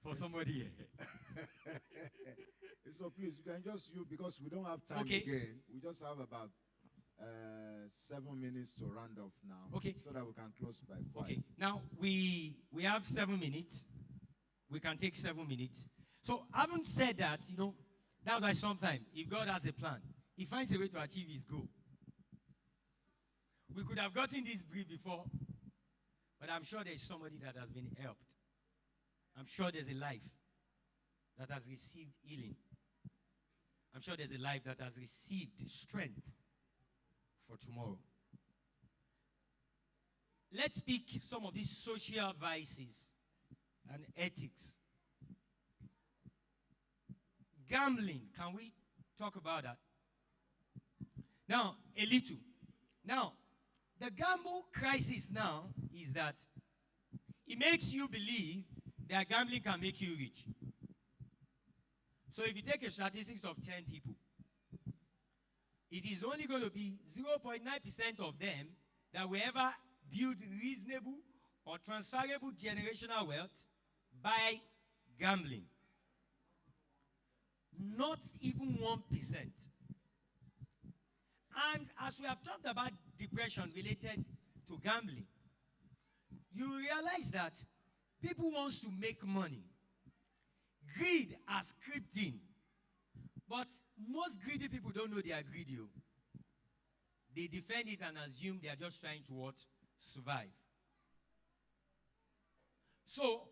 for somebody here. So please, you can just use, because we don't have time Okay. again. We just have about 7 minutes to round off now. Okay. So that we can close by 5. Okay, now we have 7 minutes. We can take 7 minutes. So having said that, that's why sometimes if God has a plan, He finds a way to achieve His goal. We could have gotten this brief before, but I'm sure there's somebody that has been helped. I'm sure there's a life that has received healing. I'm sure there's a life that has received strength for tomorrow. Let's pick some of these social vices and ethics. Gambling, can we talk about that? Now, a little. Now, the gamble crisis now is that it makes you believe that gambling can make you rich. So if you take a statistics of 10 people, it is only going to be 0.9% of them that will ever build reasonable or transferable generational wealth by gambling. Not even 1%. And as we have talked about depression related to gambling, you realize that people want to make money. Greed has crept in. But most greedy people don't know they are greedy. They defend it and assume they are just trying to what? Survive. So,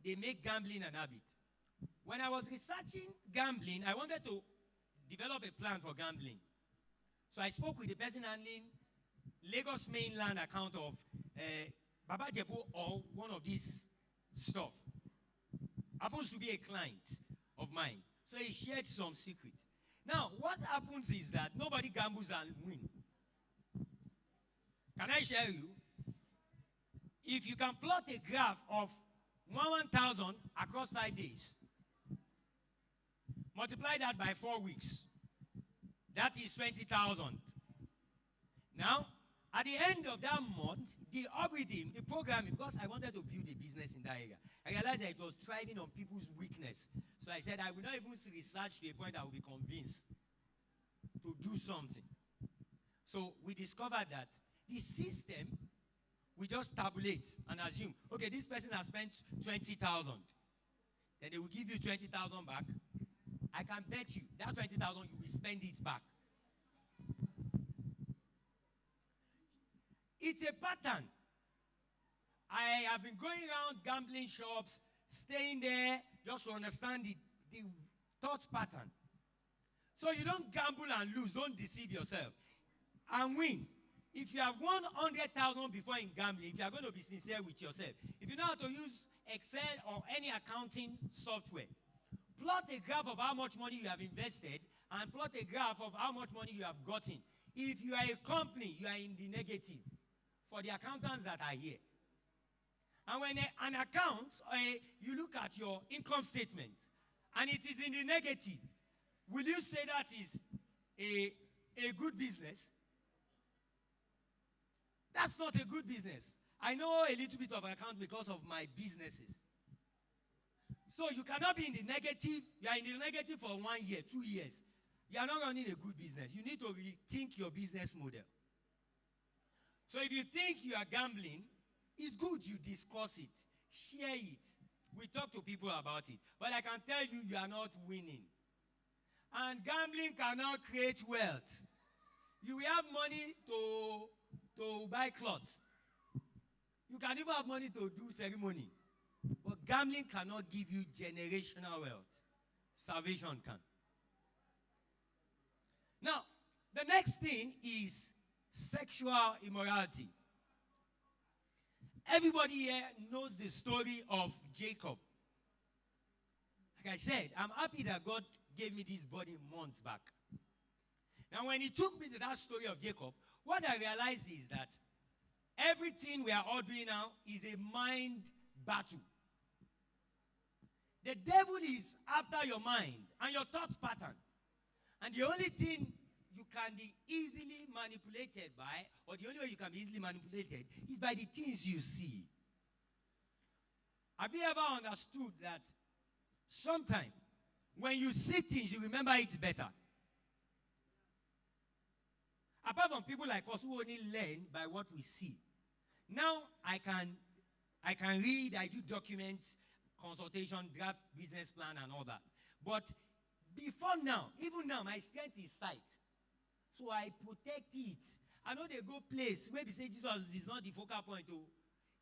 they make gambling an habit. When I was researching gambling, I wanted to develop a plan for gambling. So I spoke with the person handling Lagos mainland account of Baba Jebu or one of these stuff. Happens to be a client of mine. So he shared some secret. Now, what happens is that nobody gambles and win. Can I share you? If you can plot a graph of 1,000 across 5 days, multiply that by 4 weeks, that is 20,000. Now, at the end of that month, the algorithm, the programming, because I wanted to build a business in that area, I realized that it was thriving on people's weakness. So I said I will not even research to a point I will be convinced to do something. So we discovered that the system, we just tabulate and assume, okay, this person has spent 20,000. Then they will give you 20,000 back. I can bet you that 20,000 you will spend it back. It's a pattern. I have been going around gambling shops, staying there just to understand the thought pattern. So you don't gamble and lose, don't deceive yourself. And win. If you have won 100,000 before in gambling, if you are going to be sincere with yourself, if you know how to use Excel or any accounting software, plot a graph of how much money you have invested and plot a graph of how much money you have gotten. If you are a company, you are in the negative. For the accountants that are here. And when an account, you look at your income statement and it is in the negative, will you say that is a good business? That's not a good business. I know a little bit of accounts because of my businesses. So you cannot be in the negative. You are in the negative for 1 year, 2 years. You are not running a good business. You need to rethink your business model. So if you think you are gambling, it's good you discuss it, share it. We talk to people about it. But I can tell you, you are not winning. And gambling cannot create wealth. You will have money to buy clothes. You can even have money to do ceremony. But gambling cannot give you generational wealth. Salvation can. Now, the next thing is sexual immorality. Everybody here knows the story of Jacob. Like I said, I'm happy that God gave me this body months back. Now, when he took me to that story of Jacob, what I realized is that everything we are all doing now is a mind battle. The devil is after your mind and your thought pattern. And the only thing you can be easily manipulated by, or the only way you can be easily manipulated, is by the things you see. Have you ever understood that sometimes when you see things, you remember it better? Apart from people like us who only learn by what we see. Now I can read, I do documents, consultation, draft business plan and all that. But before now, even now, my strength is sight. So I protect it. I know they go place where they say Jesus is not the focal point. Oh.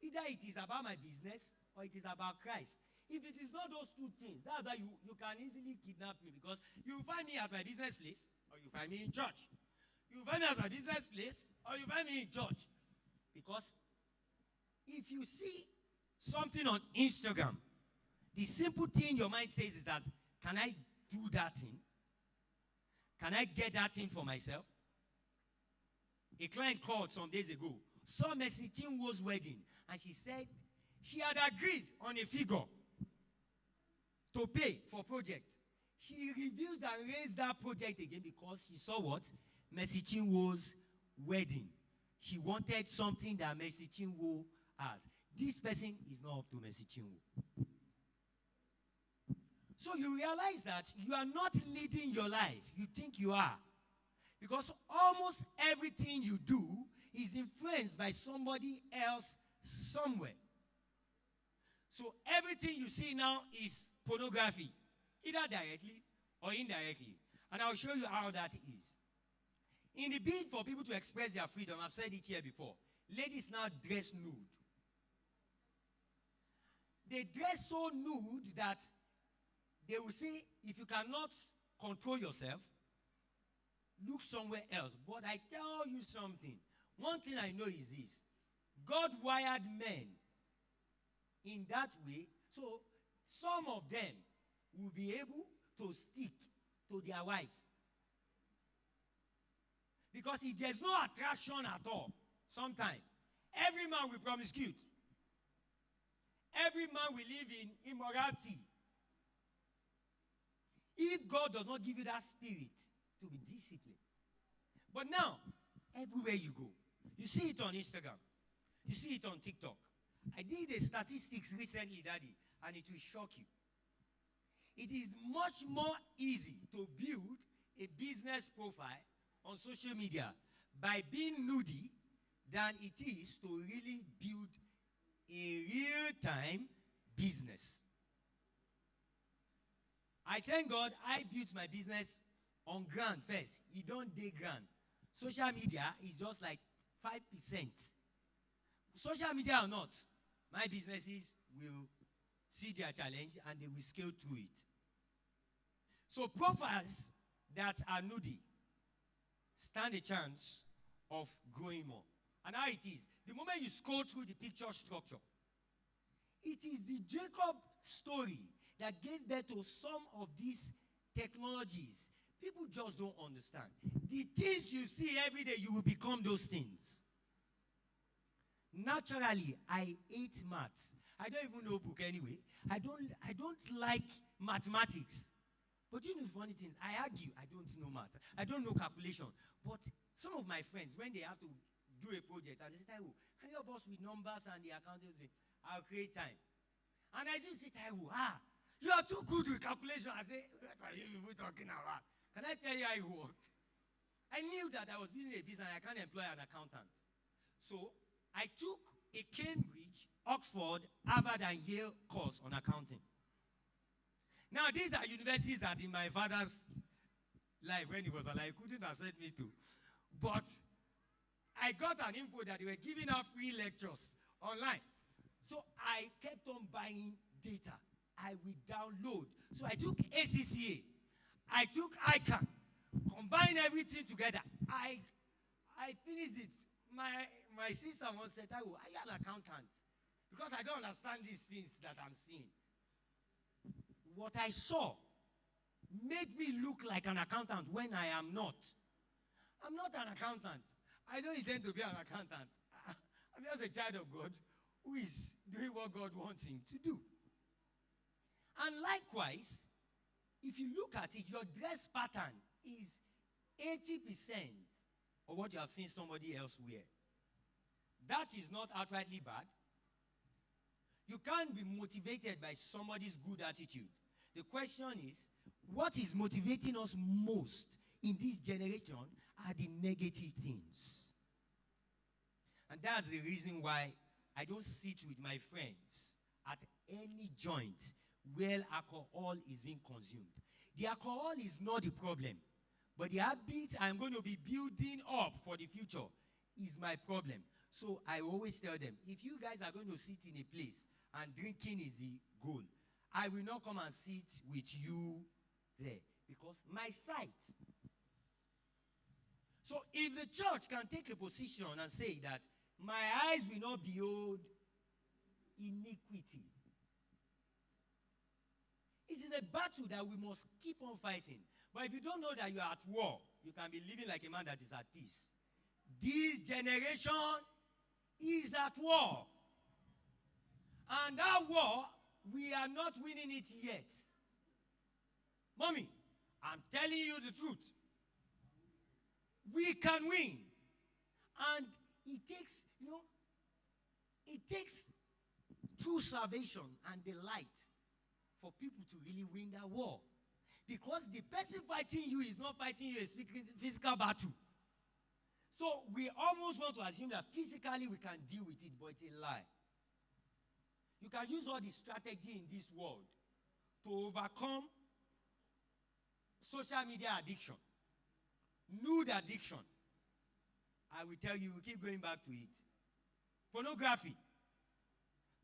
Either it is about my business or it is about Christ. If it is not those two things, that's why you can easily kidnap me, because you find me at my business place or you find me in church. You find me at my business place or you find me in church. Because if you see something on Instagram, the simple thing your mind says is that, can I do that thing? Can I get that thing for myself? A client called some days ago, saw Mercy Chinwo's wedding, and she said she had agreed on a figure to pay for project. She reviewed and raised that project again because she saw what? Mercy Chinwo's wedding. She wanted something that Mercy Chinwo has. This person is not up to Mercy Chinwo. So you realize that you are not leading your life. You think you are. Because almost everything you do is influenced by somebody else somewhere. So everything you see now is pornography, either directly or indirectly. And I'll show you how that is. In the bid for people to express their freedom, I've said it here before, ladies now dress nude. They dress so nude that they will say, if you cannot control yourself, look somewhere else. But I tell you something. One thing I know is this. God wired men in that way, so some of them will be able to stick to their wife. Because if there's no attraction at all, sometimes, every man will promiscuous. Every man will live in immorality. If God does not give you that spirit to be disciplined. But now, everywhere you go, you see it on Instagram. You see it on TikTok. I did a statistics recently, Daddy, and it will shock you. It is much more easy to build a business profile on social media by being nudie than it is to really build a real-time business. I thank God I built my business on ground first. You don't dig ground. Social media is just like 5%. Social media or not, my businesses will see their challenge and they will scale through it. So profiles that are nudie stand a chance of growing more. And how it is, the moment you scroll through the picture structure, it is the Jacob story that gave birth to some of these technologies. People just don't understand. The things you see every day, you will become those things. Naturally, I hate maths. I don't even know book anyway. I don't like mathematics. But you know the funny things, I argue, I don't know math. I don't know calculation. But some of my friends, when they have to do a project, and they say, Taiwo, can you help us with numbers and the accounting? I'll create time. And I just say, Taiwo, you are too good with calculation. I say, what are you people talking about? Can I tell you how it worked? I knew that I was building a business and I can't employ an accountant. So I took a Cambridge, Oxford, Harvard, and Yale course on accounting. Now, these are universities that in my father's life, when he was alive, couldn't have sent me to. But I got an info that they were giving out free lectures online. So I kept on buying data. I will download. So I took ACCA. I took ICANN. Combine everything together. I I finished it. My sister once said, "Taiwo, are you an accountant? Because I don't understand these things that I'm seeing." What I saw made me look like an accountant when I am not. I'm not an accountant. I don't intend to be an accountant. I'm just a child of God who is doing what God wants him to do. And likewise, if you look at it, your dress pattern is 80% of what you have seen somebody else wear. That is not outrightly bad. You can't be motivated by somebody's good attitude. The question is, what is motivating us most in this generation are the negative things. And that's the reason why I don't sit with my friends at any joint where alcohol is being consumed. The alcohol is not the problem, but the habit I'm going to be building up for the future is my problem. So I always tell them, if you guys are going to sit in a place and drinking is the goal, I will not come and sit with you there because my sight. So if the church can take a position and say that my eyes will not behold iniquity, it is a battle that we must keep on fighting. But if you don't know that you are at war, you can be living like a man that is at peace. This generation is at war. And that war, we are not winning it yet. Mommy, I'm telling you the truth. We can win. And it takes, it takes true salvation and the light for people to really win that war. Because the person fighting you is not fighting you a physical battle. So we almost want to assume that physically we can deal with it, but it's a lie. You can use all the strategy in this world to overcome social media addiction, nude addiction. I will tell you, we keep going back to it. Pornography.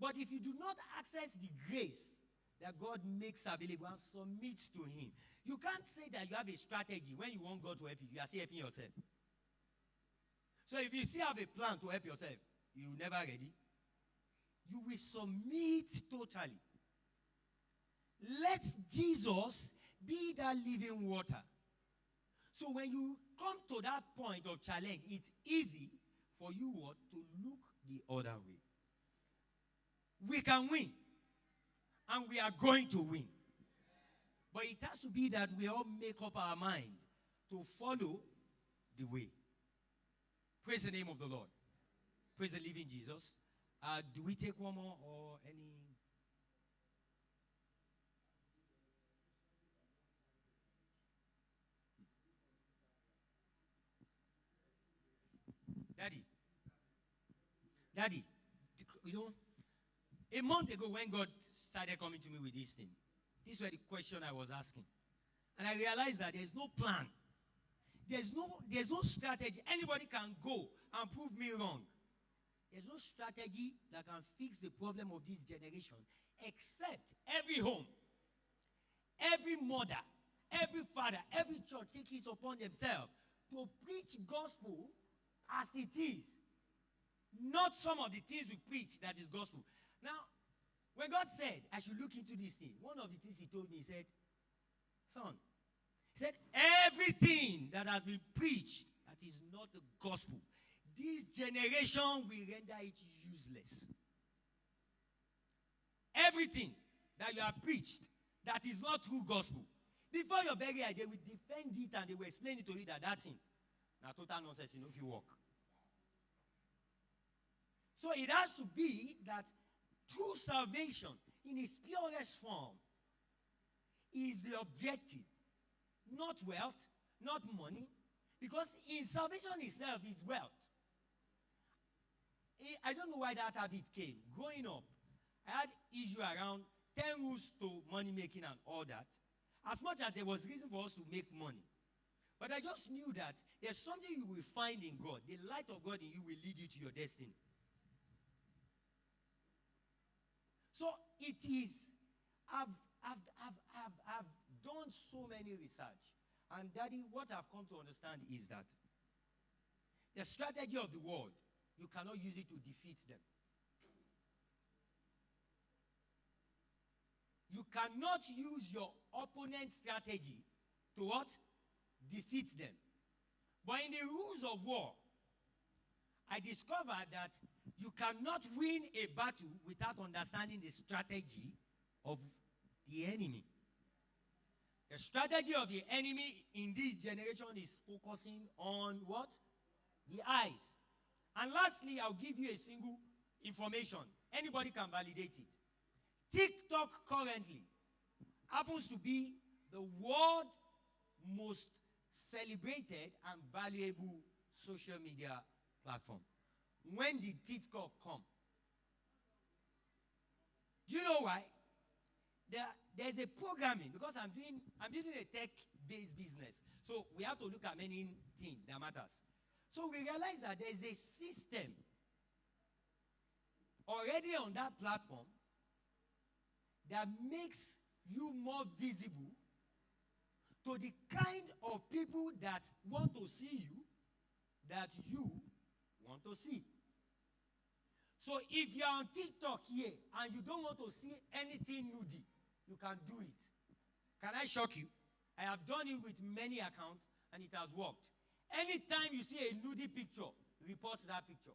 But if you do not access the grace that God makes available and submit to him, you can't say that you have a strategy when you want God to help you. You are still helping yourself. So if you still have a plan to help yourself, you're never ready. You will submit totally. Let Jesus be that living water. So when you come to that point of challenge, it's easy for you to look the other way. We can win. And we are going to win. But it has to be that we all make up our mind to follow the way. Praise the name of the Lord. Praise the living Jesus. Do we take one more or any? Daddy, a month ago when God started coming to me with this thing, these were the questions I was asking. And I realized that there's no plan. There's no strategy. Anybody can go and prove me wrong. There's no strategy that can fix the problem of this generation except every home, every mother, every father, every church take it upon themselves to preach gospel as it is. Not some of the things we preach that is gospel. Now, when God said, I should look into this thing, one of the things he told me, he said, son, he said, everything that has been preached that is not the gospel, this generation will render it useless. Everything that you have preached that is not true gospel, before your burial, they will defend it and they will explain it to you that thing. Now, total nonsense, if you walk. So it has to be that true salvation in its purest form is the objective. Not wealth, not money. Because in salvation itself is wealth. I don't know why that habit came. Growing up, I had issue around 10 rules to money making and all that. As much as there was reason for us to make money. But I just knew that there's something you will find in God. The light of God in you will lead you to your destiny. So it is, I've done so many research. And Daddy, what I've come to understand is that the strategy of the world, you cannot use it to defeat them. You cannot use your opponent's strategy to what? Defeat them. But in the rules of war, I discovered that you cannot win a battle without understanding the strategy of the enemy. The strategy of the enemy in this generation is focusing on what? The eyes. And lastly, I'll give you a single information. Anybody can validate it. TikTok currently happens to be the world's most celebrated and valuable social media platform. When did TikTok come? Do you know why? There's a programming, because I'm building a tech-based business. So we have to look at many things that matters. So we realize that there's a system already on that platform that makes you more visible to the kind of people that want to see you, that you want to see. So if you're on TikTok here and you don't want to see anything nudie, you can do it. Can I shock you? I have done it with many accounts and it has worked. Anytime you see a nudie picture, report that picture.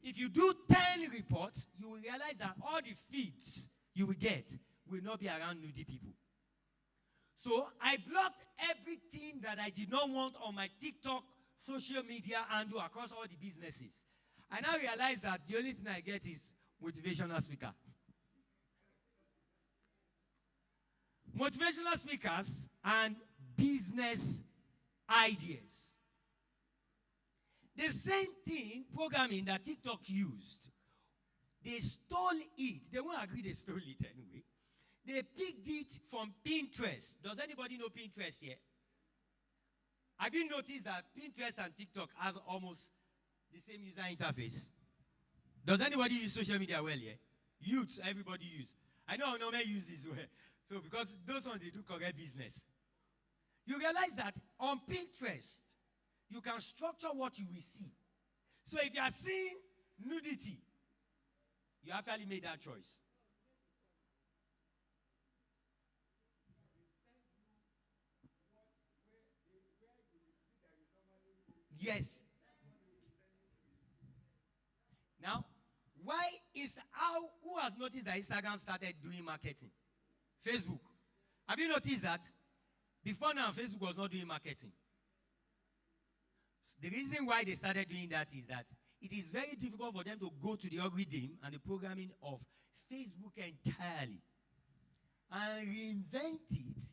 If you do 10 reports, you will realize that all the feeds you will get will not be around nudie people. So I blocked everything that I did not want on my TikTok social media handle across all the businesses. I now realize that the only thing I get is motivational speaker. Motivational speakers and business ideas. The same thing, programming that TikTok used, they stole it. They won't agree they stole it anyway. They picked it from Pinterest. Does anybody know Pinterest here? Have you noticed that Pinterest and TikTok has almost the same user interface? Does anybody use social media well here? Youths, everybody use. I know no man uses well. So because those ones, they do correct business. You realize that on Pinterest, you can structure what you will see. So if you are seeing nudity, you actually made that choice. Yes. Now, who has noticed that Instagram started doing marketing? Facebook. Have you noticed that? Before now, Facebook was not doing marketing. The reason why they started doing that is that it is very difficult for them to go to the algorithm and the programming of Facebook entirely and reinvent it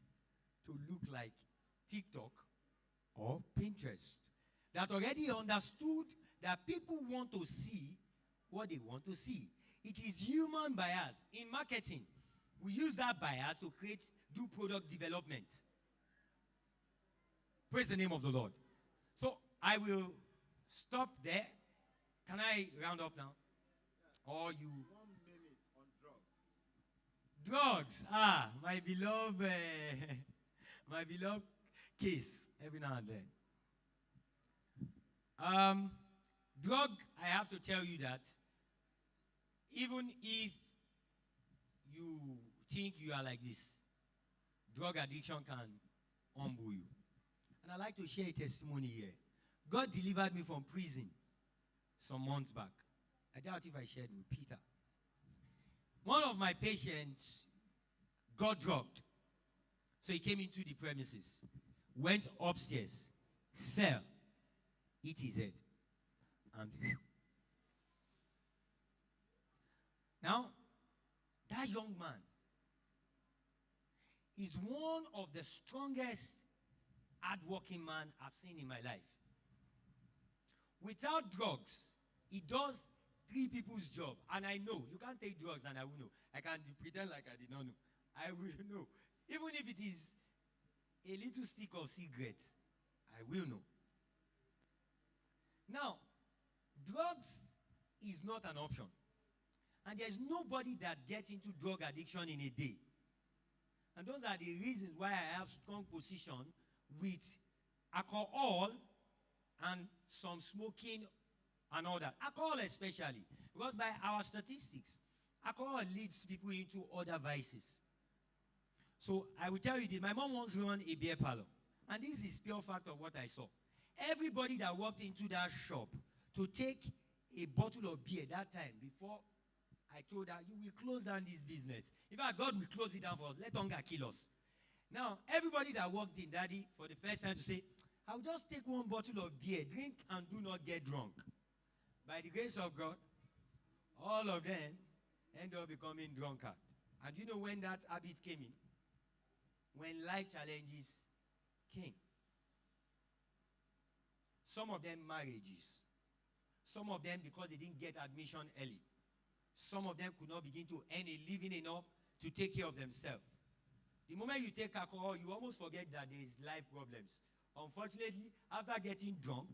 to look like TikTok or Pinterest. That already understood that people want to see what they want to see. It is human bias. In marketing, we use that bias to do product development. Praise the name of the Lord. So I will stop there. Can I round up now? Or you? 1 minute on drugs. Drugs. My beloved case every now and then. Drug, I have to tell you that even if you think you are like this, drug addiction can humble you. And I'd like to share a testimony here. God delivered me from prison some months back. I doubt if I shared with Peter. One of my patients got drugged. So he came into the premises, went upstairs, fell, hit his head, and now, that young man is one of the strongest hard-working men I've seen in my life. Without drugs, he does 3 people's job. And I know, you can't take drugs and I will know. I can pretend like I did not know. I will know. Even if it is a little stick of cigarette, I will know. Now, drugs is not an option. And there's nobody that gets into drug addiction in a day. And those are the reasons why I have strong position with alcohol and some smoking and all that. Alcohol especially. Because by our statistics, alcohol leads people into other vices. So I will tell you this. My mom once ran a beer parlor. And this is pure fact of what I saw. Everybody that walked into that shop to take a bottle of beer that time before I told her, you will close down this business. In fact, God will close it down for us. Let hunger kill us. Now, everybody that walked in, Daddy, for the first time to say, I'll just take one bottle of beer, drink and do not get drunk. By the grace of God, all of them end up becoming drunkard. And you know when that habit came in? When life challenges came. Some of them marriages. Some of them because they didn't get admission early. Some of them could not begin to earn a living enough to take care of themselves. The moment you take alcohol, you almost forget that there is life problems. Unfortunately, after getting drunk,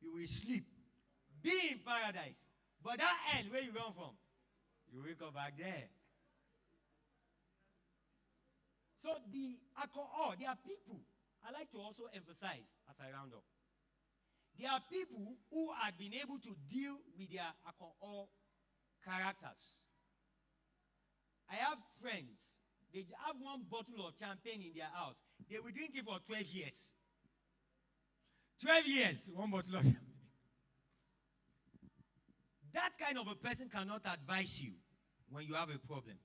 you will sleep. Be in paradise. But that hell where you run from, you wake up back there. So the alcohol, there are people, I like to also emphasize as I round up. There are people who have been able to deal with their alcohol characters. I have friends, they have one bottle of champagne in their house. They will drink it for 12 years. 12 years, one bottle of champagne. That kind of a person cannot advise you when you have a problem.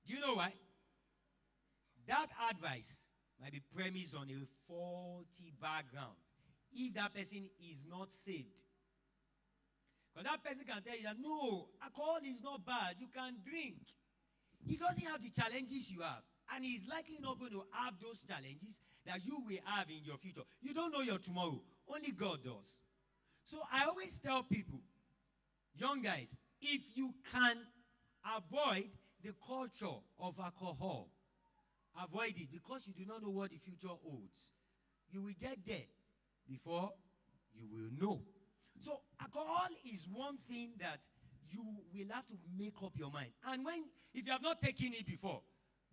Do you know why? That advice might be premised on a faulty background if that person is not saved. Because that person can tell you that, no, alcohol is not bad. You can drink. He doesn't have the challenges you have. And he's likely not going to have those challenges that you will have in your future. You don't know your tomorrow. Only God does. So I always tell people, young guys, if you can avoid the culture of alcohol, avoid it because you do not know what the future holds. You will get there before you will know. So alcohol is one thing that you will have to make up your mind. And if you have not taken it before,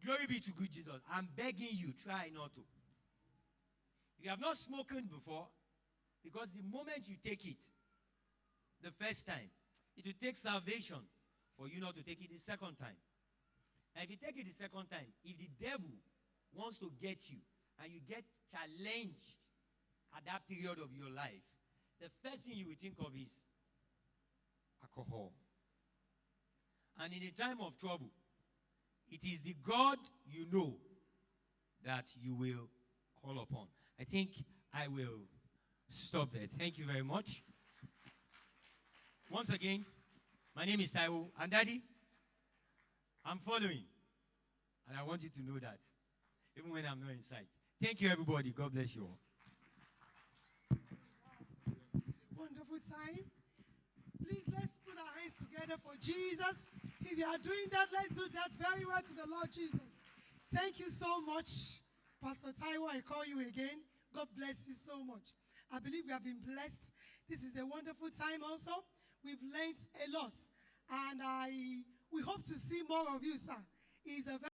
glory be to good Jesus, I'm begging you, try not to. If you have not spoken before, because the moment you take it, the first time, it will take salvation for you not to take it the second time. And if you take it the second time, if the devil wants to get you and you get challenged at that period of your life, the first thing you will think of is alcohol. And in a time of trouble, it is the God you know that you will call upon. I think I will stop there. Thank you very much. Once again, my name is Taiwo. And Daddy, I'm following. And I want you to know that, even when I'm not inside. Thank you, everybody. God bless you all. Wonderful time. Please, let's put our hands together for Jesus. If you are doing that, let's do that very well to the Lord Jesus. Thank you so much, Pastor Taiwo. I call you again. God bless you so much. I believe we have been blessed. This is a wonderful time also. We've learned a lot. And we hope to see more of you, sir. It's a very